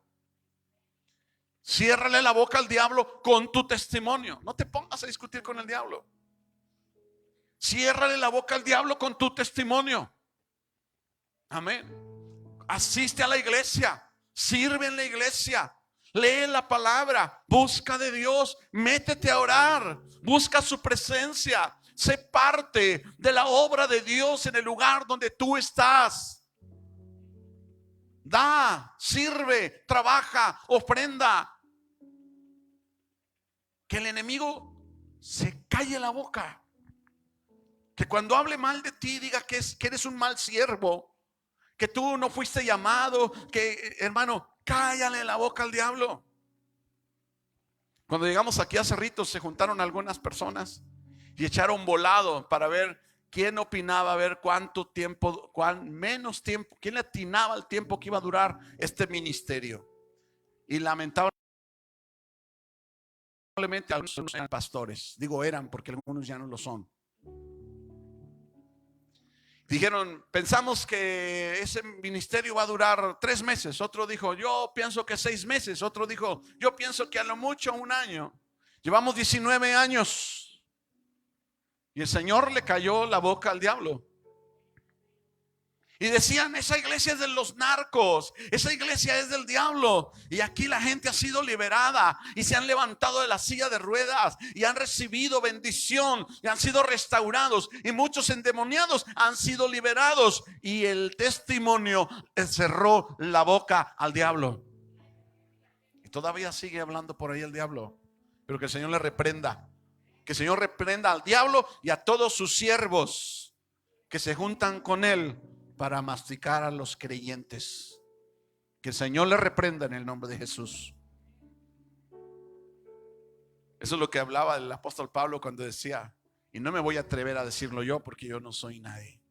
Ciérrale la boca al diablo con tu testimonio. No te pongas a discutir con el diablo. Ciérrale la boca al diablo con tu testimonio. Amén. Asiste a la iglesia, sirve en la iglesia, lee la palabra, busca de Dios, métete a orar, busca su presencia, sé parte de la obra de Dios en el lugar donde tú estás. Da, sirve, trabaja, ofrenda. Que el enemigo se calle la boca. Que cuando hable mal de ti diga que eres un mal siervo, que tú no fuiste llamado, que hermano, cállale la boca al diablo. Cuando llegamos aquí a Cerritos se juntaron algunas personas y echaron volado para ver quién opinaba, a ver cuánto tiempo, menos tiempo, quién le atinaba el tiempo que iba a durar este ministerio. Y lamentablemente algunos eran pastores, digo eran porque algunos ya no lo son. Dijeron, pensamos que ese ministerio va a durar 3 meses. Otro dijo, yo pienso que 6 meses. Otro dijo, yo pienso que a lo mucho 1 año. Llevamos 19 años. Y el Señor le cayó la boca al diablo. Y decían, esa iglesia es de los narcos, esa iglesia es del diablo. Y aquí la gente ha sido liberada y se han levantado de la silla de ruedas y han recibido bendición y han sido restaurados. Y muchos endemoniados han sido liberados. Y el testimonio cerró la boca al diablo. Y todavía sigue hablando por ahí el diablo. Pero que el Señor le reprenda. Que el Señor reprenda al diablo y a todos sus siervos que se juntan con él para masticar a los creyentes. Que el Señor le reprenda en el nombre de Jesús. Eso es lo que hablaba el apóstol Pablo cuando decía, y no me voy a atrever a decirlo yo porque yo no soy nadie,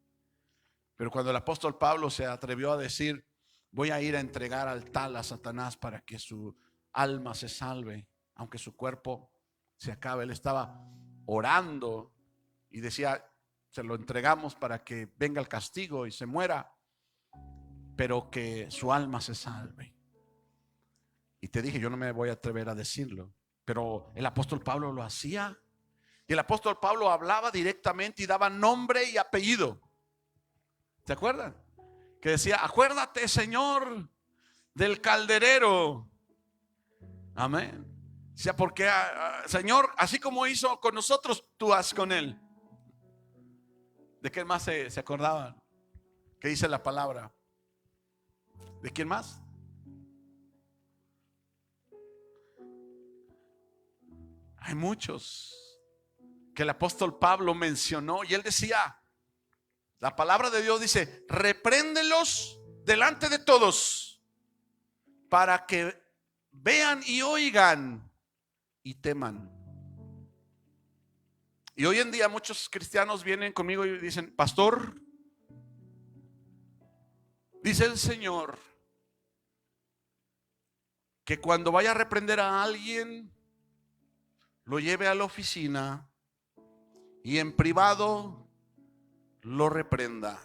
pero cuando el apóstol Pablo se atrevió a decir, voy a ir a entregar al tal a Satanás para que su alma se salve, aunque su cuerpo se acabe. Él estaba orando y decía, se lo entregamos para que venga el castigo y se muera, pero que su alma se salve. Y te dije, yo no me voy a atrever a decirlo, pero el apóstol Pablo lo hacía. Y el apóstol Pablo hablaba directamente y daba nombre y apellido. ¿Se acuerdan? Que decía, acuérdate, Señor, del calderero. Amén. O sea, porque Señor, así como hizo con nosotros, tú haz con él. ¿De qué más se acordaban? ¿Qué dice la palabra? ¿De quién más? Hay muchos que el apóstol Pablo mencionó y él decía, la palabra de Dios dice, repréndelos delante de todos para que vean y oigan y teman. Y hoy en día muchos cristianos vienen conmigo y dicen, pastor, dice el Señor que cuando vaya a reprender a alguien, lo lleve a la oficina y en privado lo reprenda.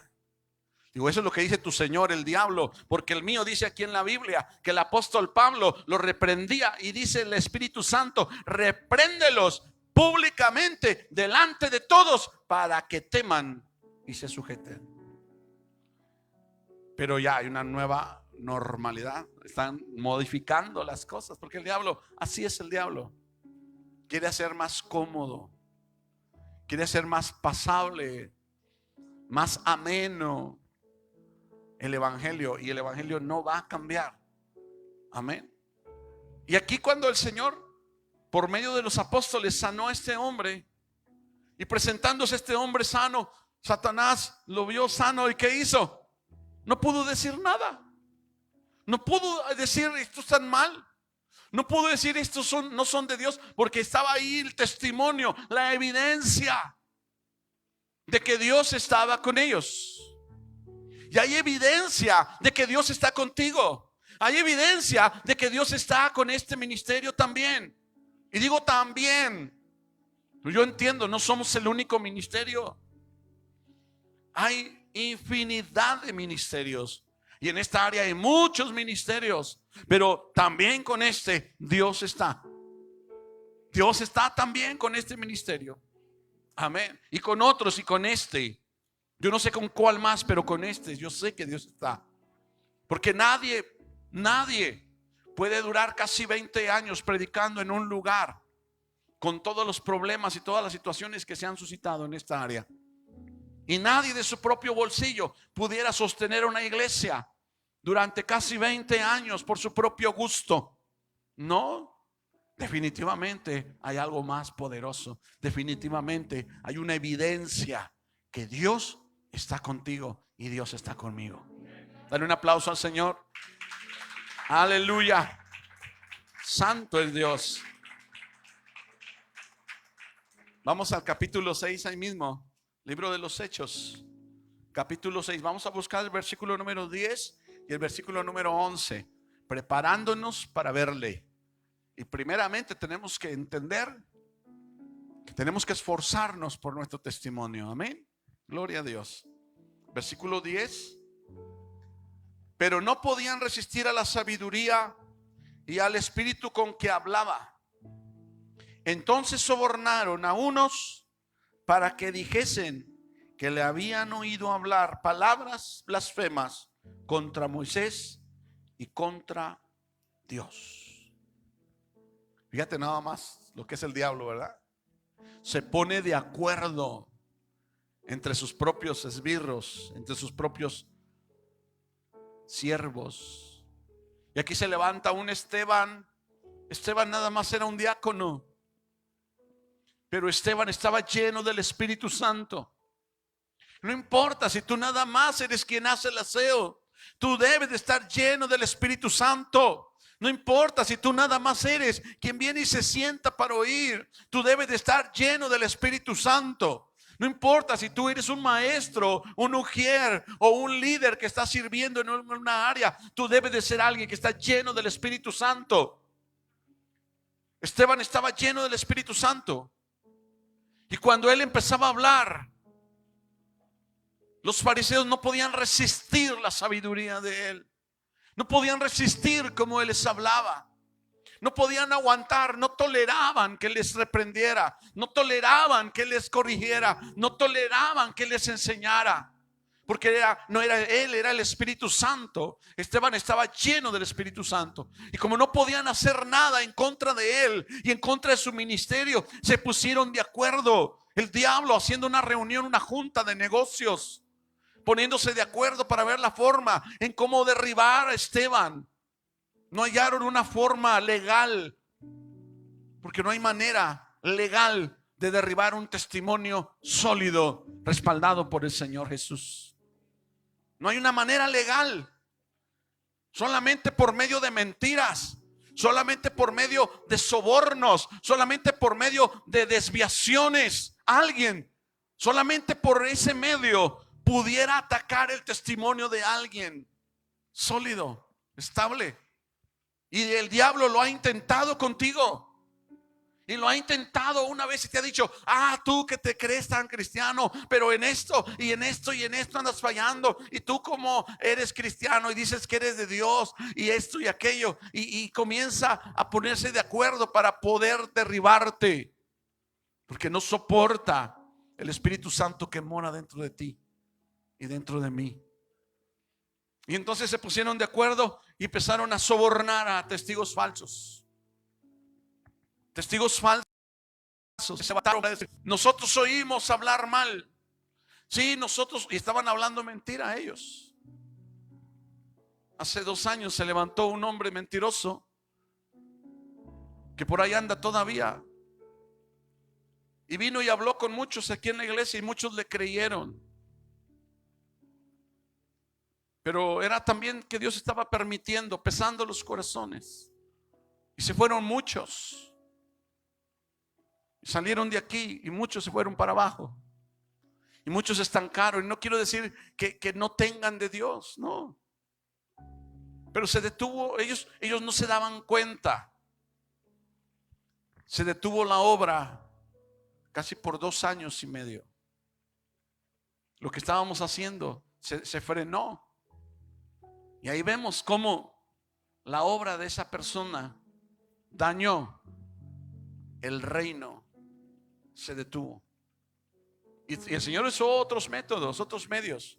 Digo, eso es lo que dice tu Señor, el diablo, porque el mío dice aquí en la Biblia que el apóstol Pablo lo reprendía y dice el Espíritu Santo: repréndelos públicamente delante de todos para que teman y se sujeten. Pero ya hay una nueva normalidad, están modificando las cosas, porque el diablo, así es el diablo, quiere hacer más cómodo, quiere hacer más pasable, más ameno el evangelio, y el evangelio no va a cambiar. Amén. Y aquí cuando el Señor, por medio de los apóstoles, sanó a este hombre, y presentándose este hombre sano, Satanás lo vio sano, ¿y qué hizo? No pudo decir nada. No pudo decir estos están mal. No pudo decir estos no son de Dios, porque estaba ahí el testimonio, la evidencia de que Dios estaba con ellos. Y hay evidencia de que Dios está contigo. Hay evidencia de que Dios está con este ministerio también. Y digo también, yo entiendo, no somos el único ministerio. Hay infinidad de ministerios, y en esta área hay muchos ministerios, pero también con este Dios está. Dios está también con este ministerio. Amén. Y con otros, y con este. Yo no sé con cuál más, pero con este yo sé que Dios está. Porque nadie puede durar casi 20 años predicando en un lugar con todos los problemas y todas las situaciones que se han suscitado en esta área. Y nadie de su propio bolsillo pudiera sostener una iglesia durante casi 20 años por su propio gusto. No, definitivamente hay algo más poderoso. Definitivamente hay una evidencia que Dios está contigo y Dios está conmigo. Dale un aplauso al Señor. Aleluya. Santo es Dios. Vamos al capítulo 6 ahí mismo. Libro de los Hechos, capítulo 6. Vamos a buscar el versículo número 10 y el versículo número 11, preparándonos para verle. Y primeramente tenemos que entender que tenemos que esforzarnos por nuestro testimonio. Amén. Gloria a Dios. Versículo 10. Pero no podían resistir a la sabiduría y al espíritu con que hablaba. Entonces sobornaron a unos para que dijesen que le habían oído hablar palabras blasfemas contra Moisés y contra Dios. Fíjate nada más lo que es el diablo, ¿verdad? Se pone de acuerdo entre sus propios esbirros, entre sus propios siervos. Y aquí se levanta un Esteban. Esteban nada más era un diácono, pero Esteban estaba lleno del Espíritu Santo. No importa si tú nada más eres quien hace el aseo, tú debes de estar lleno del Espíritu Santo. No importa si tú nada más eres quien viene y se sienta para oír, tú debes de estar lleno del Espíritu Santo. No importa si tú eres un maestro, un ujier o un líder que está sirviendo en una área, tú debes de ser alguien que está lleno del Espíritu Santo. Esteban estaba lleno del Espíritu Santo. Y cuando él empezaba a hablar, los fariseos no podían resistir la sabiduría de él. No podían resistir cómo él les hablaba. No podían aguantar, no toleraban que les reprendiera, no toleraban que les corrigiera, no toleraban que les enseñara. Porque no era él, era el Espíritu Santo. Esteban estaba lleno del Espíritu Santo. Y como no podían hacer nada en contra de él y en contra de su ministerio, se pusieron de acuerdo. El diablo haciendo una reunión, una junta de negocios, poniéndose de acuerdo para ver la forma en cómo derribar a Esteban. No hallaron una forma legal, porque no hay manera legal de derribar un testimonio sólido respaldado por el Señor Jesús. No hay una manera legal. Solamente por medio de mentiras, solamente por medio de sobornos, solamente por medio de desviaciones, alguien, solamente por ese medio pudiera atacar el testimonio de alguien sólido, estable. Y el diablo lo ha intentado contigo. Y lo ha intentado una vez y te ha dicho: tú que te crees tan cristiano, pero en esto y en esto y en esto andas fallando. Y tú como eres cristiano y dices que eres de Dios y esto y aquello. Y comienza a ponerse de acuerdo para poder derribarte. Porque no soporta el Espíritu Santo que mora dentro de ti y dentro de mí. Y entonces se pusieron de acuerdo y empezaron a sobornar a testigos falsos. Testigos falsos se mataron. Nosotros oímos hablar mal. Sí, nosotros. Y estaban hablando mentira a ellos. Hace 2 años se levantó un hombre mentiroso que por ahí anda todavía. Y vino y habló con muchos aquí en la iglesia y muchos le creyeron. Pero era también que Dios estaba permitiendo, pesando los corazones. Y se fueron muchos. Salieron de aquí y muchos se fueron para abajo. Y muchos se estancaron. Y no quiero decir que no tengan de Dios, no. Pero se detuvo, ellos no se daban cuenta. Se detuvo la obra casi por 2 años y medio. Lo que estábamos haciendo se frenó. Y ahí vemos cómo la obra de esa persona dañó el reino. Se detuvo. Y el Señor usó otros métodos, otros medios.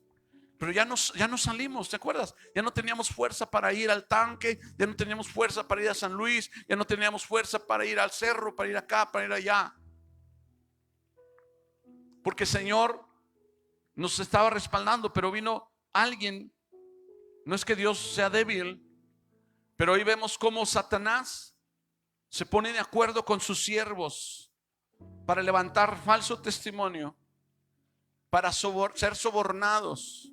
Pero ya no salimos, ¿te acuerdas? Ya no teníamos fuerza para ir al tanque. Ya no teníamos fuerza para ir a San Luis. Ya no teníamos fuerza para ir al cerro, para ir acá, para ir allá. Porque el Señor nos estaba respaldando. Pero vino alguien. No es que Dios sea débil, pero hoy vemos cómo Satanás se pone de acuerdo con sus siervos para levantar falso testimonio, para ser sobornados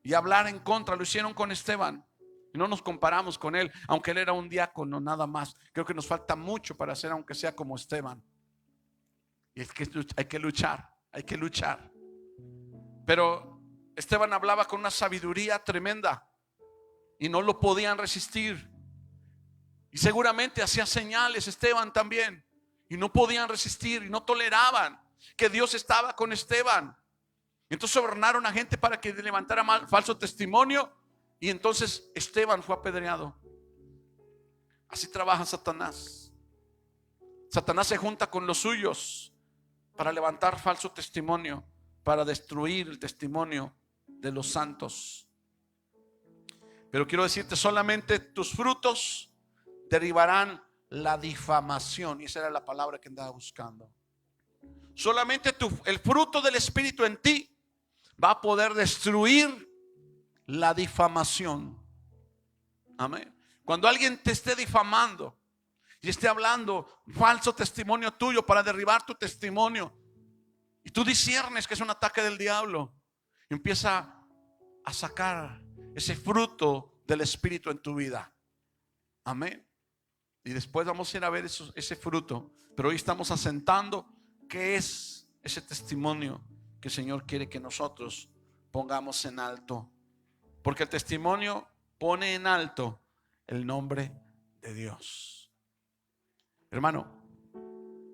y hablar en contra. Lo hicieron con Esteban. Y no nos comparamos con él, aunque él era un diácono nada más. Creo que nos falta mucho para ser, aunque sea como Esteban. Y es que hay que luchar, hay que luchar. Pero Esteban hablaba con una sabiduría tremenda y no lo podían resistir. Y seguramente hacía señales Esteban también, y no podían resistir y no toleraban que Dios estaba con Esteban. Entonces sobornaron a gente para que levantara falso testimonio. Y entonces Esteban fue apedreado. Así trabaja Satanás. Satanás se junta con los suyos para levantar falso testimonio, para destruir el testimonio de los santos. Pero quiero decirte, solamente tus frutos derivarán la difamación. Y esa era la palabra que andaba buscando. Solamente el fruto del Espíritu en ti va a poder destruir la difamación. Amén. Cuando alguien te esté difamando y esté hablando falso testimonio tuyo para derribar tu testimonio, y tú disiernes que es un ataque del diablo, empieza a sacar ese fruto del Espíritu en tu vida. Amén. Y después vamos a ir a ver ese fruto. Pero hoy estamos asentando qué es ese testimonio que el Señor quiere que nosotros pongamos en alto. Porque el testimonio pone en alto el nombre de Dios. Hermano,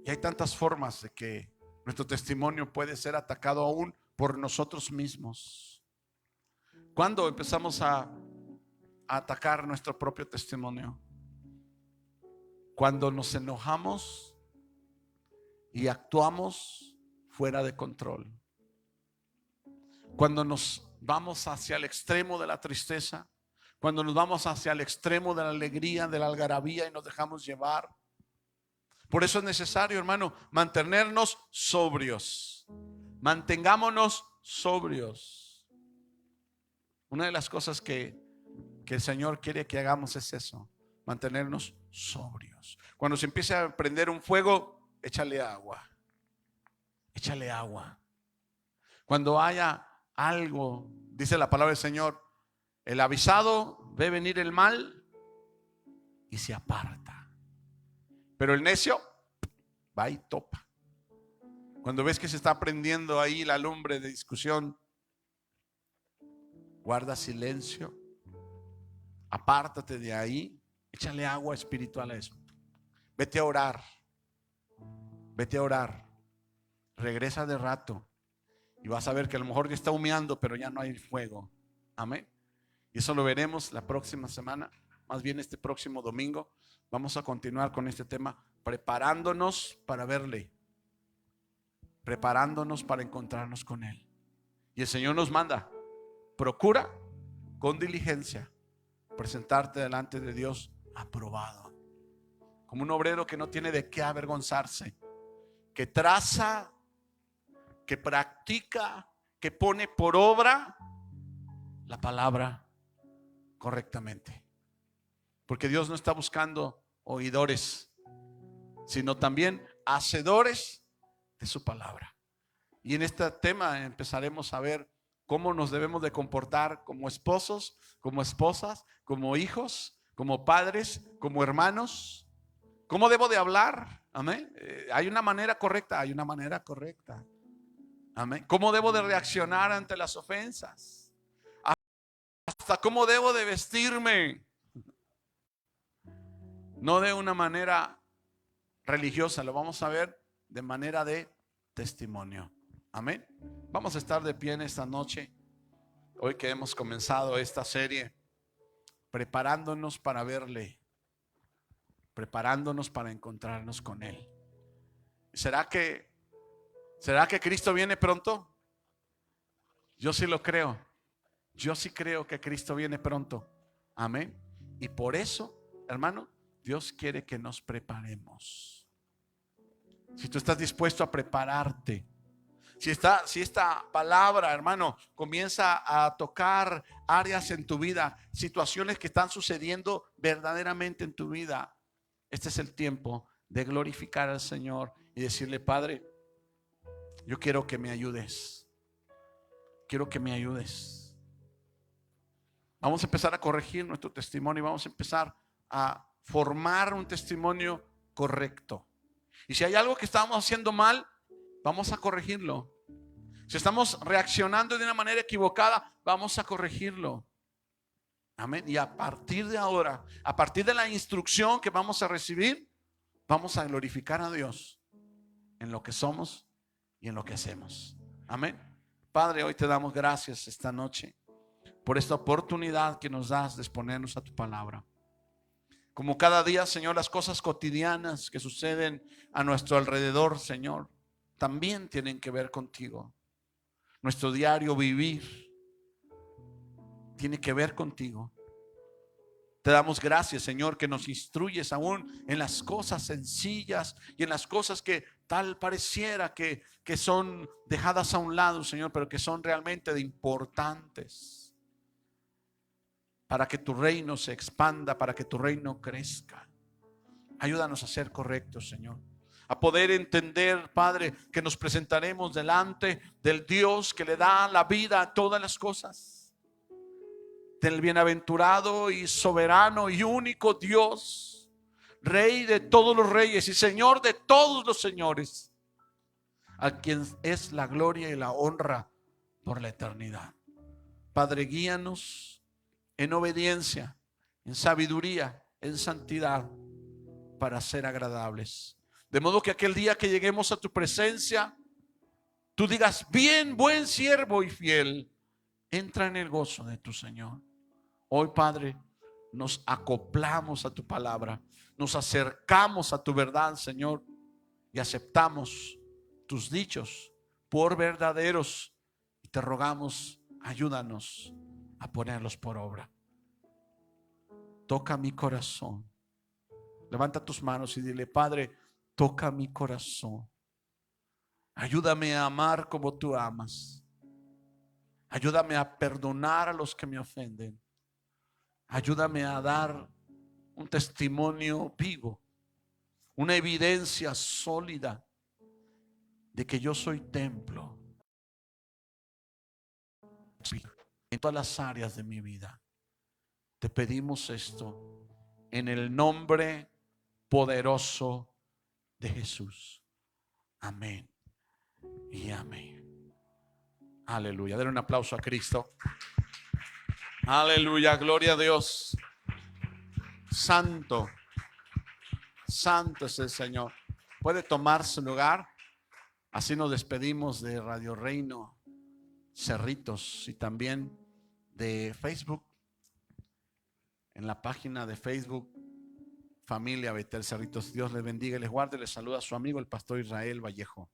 y hay tantas formas de que nuestro testimonio puede ser atacado aún por nosotros mismos. ¿Cuándo empezamos a atacar nuestro propio testimonio? Cuando nos enojamos y actuamos fuera de control. Cuando nos vamos hacia el extremo de la tristeza. Cuando nos vamos hacia el extremo de la alegría, de la algarabía y nos dejamos llevar. Por eso es necesario, hermano, mantenernos sobrios. Mantengámonos sobrios. Una de las cosas que el Señor quiere que hagamos es eso. Mantenernos sobrios. Cuando se empiece a prender un fuego, échale agua. Échale agua. Cuando haya algo, dice la palabra del Señor, el avisado ve venir el mal y se aparta. Pero el necio va y topa. Cuando ves que se está prendiendo ahí la lumbre de discusión, guarda silencio. Apártate de ahí. Échale agua espiritual a eso. Vete a orar. vete a orar, regresa de rato y vas a ver que a lo mejor ya está humeando, pero ya no hay fuego. Amén. Y eso lo veremos la próxima semana, más bien este próximo domingo. Vamos a continuar con este tema, preparándonos para verle, preparándonos para encontrarnos con Él. Y el Señor nos manda, procura con diligencia presentarte delante de Dios aprobado, como un obrero que no tiene de qué avergonzarse, que traza, que practica, que pone por obra la palabra correctamente. Porque Dios no está buscando oidores, sino también hacedores de su palabra. Y en este tema empezaremos a ver cómo nos debemos de comportar como esposos, como esposas, como hijos, como padres, como hermanos. ¿Cómo debo de hablar? Amén. Hay una manera correcta, hay una manera correcta. Amén. ¿Cómo debo de reaccionar ante las ofensas? Hasta cómo debo de vestirme. No de una manera religiosa, lo vamos a ver de manera de testimonio. Amén. Vamos a estar de pie en esta noche, hoy que hemos comenzado esta serie, preparándonos para verle, preparándonos para encontrarnos con Él. ¿Será que Cristo viene pronto? Yo sí lo creo. Yo sí creo que Cristo viene pronto. Amén. Y por eso, hermano, Dios quiere que nos preparemos. Si tú estás dispuesto a prepararte, si esta palabra, hermano, comienza a tocar áreas en tu vida, situaciones que están sucediendo verdaderamente en tu vida, este es el tiempo de glorificar al Señor y decirle: Padre, yo quiero que me ayudes. Quiero que me ayudes. Vamos a empezar a corregir nuestro testimonio y vamos a empezar a formar un testimonio correcto. Y si hay algo que estamos haciendo mal, vamos a corregirlo. Si estamos reaccionando de una manera equivocada, vamos a corregirlo. Amén. Y a partir de ahora, a partir de la instrucción que vamos a recibir, vamos a glorificar a Dios en lo que somos y en lo que hacemos. Amén. Padre, hoy te damos gracias esta noche por esta oportunidad que nos das de exponernos a tu palabra. Como cada día, Señor, las cosas cotidianas que suceden a nuestro alrededor, Señor, también tienen que ver contigo. Nuestro diario vivir tiene que ver contigo. Te damos gracias, Señor, que nos instruyes aún en las cosas sencillas y en las cosas que tal pareciera que son dejadas a un lado, Señor, pero que son realmente de importantes para que tu reino se expanda, para que tu reino crezca. Ayúdanos a ser correctos, Señor, a poder entender, Padre, que nos presentaremos delante del Dios que le da la vida a todas las cosas, del bienaventurado y soberano y único Dios, Rey de todos los reyes y Señor de todos los señores, a quien es la gloria y la honra por la eternidad. Padre, guíanos en obediencia, en sabiduría, en santidad, para ser agradables. De modo que aquel día que lleguemos a tu presencia, tú digas: bien, buen siervo y fiel, entra en el gozo de tu Señor. Hoy, Padre, nos acoplamos a tu palabra, nos acercamos a tu verdad, Señor, y aceptamos tus dichos por verdaderos. Y te rogamos, ayúdanos a ponerlos por obra. Toca mi corazón. Levanta tus manos y dile: Padre, toca mi corazón. Ayúdame a amar como tú amas. Ayúdame a perdonar a los que me ofenden. Ayúdame a dar un testimonio vivo, una evidencia sólida de que yo soy templo en todas las áreas de mi vida. Te pedimos esto en el nombre poderoso de Jesús. Amén y amén. Aleluya. Denle un aplauso a Cristo. Aleluya. Gloria a Dios. Santo, santo es el Señor. Puede tomar su lugar. Así nos despedimos de Radio Reino Cerritos y también de Facebook. En la página de Facebook, Familia Betel Cerritos. Dios les bendiga y les guarde. Les saluda a su amigo el pastor Israel Vallejo.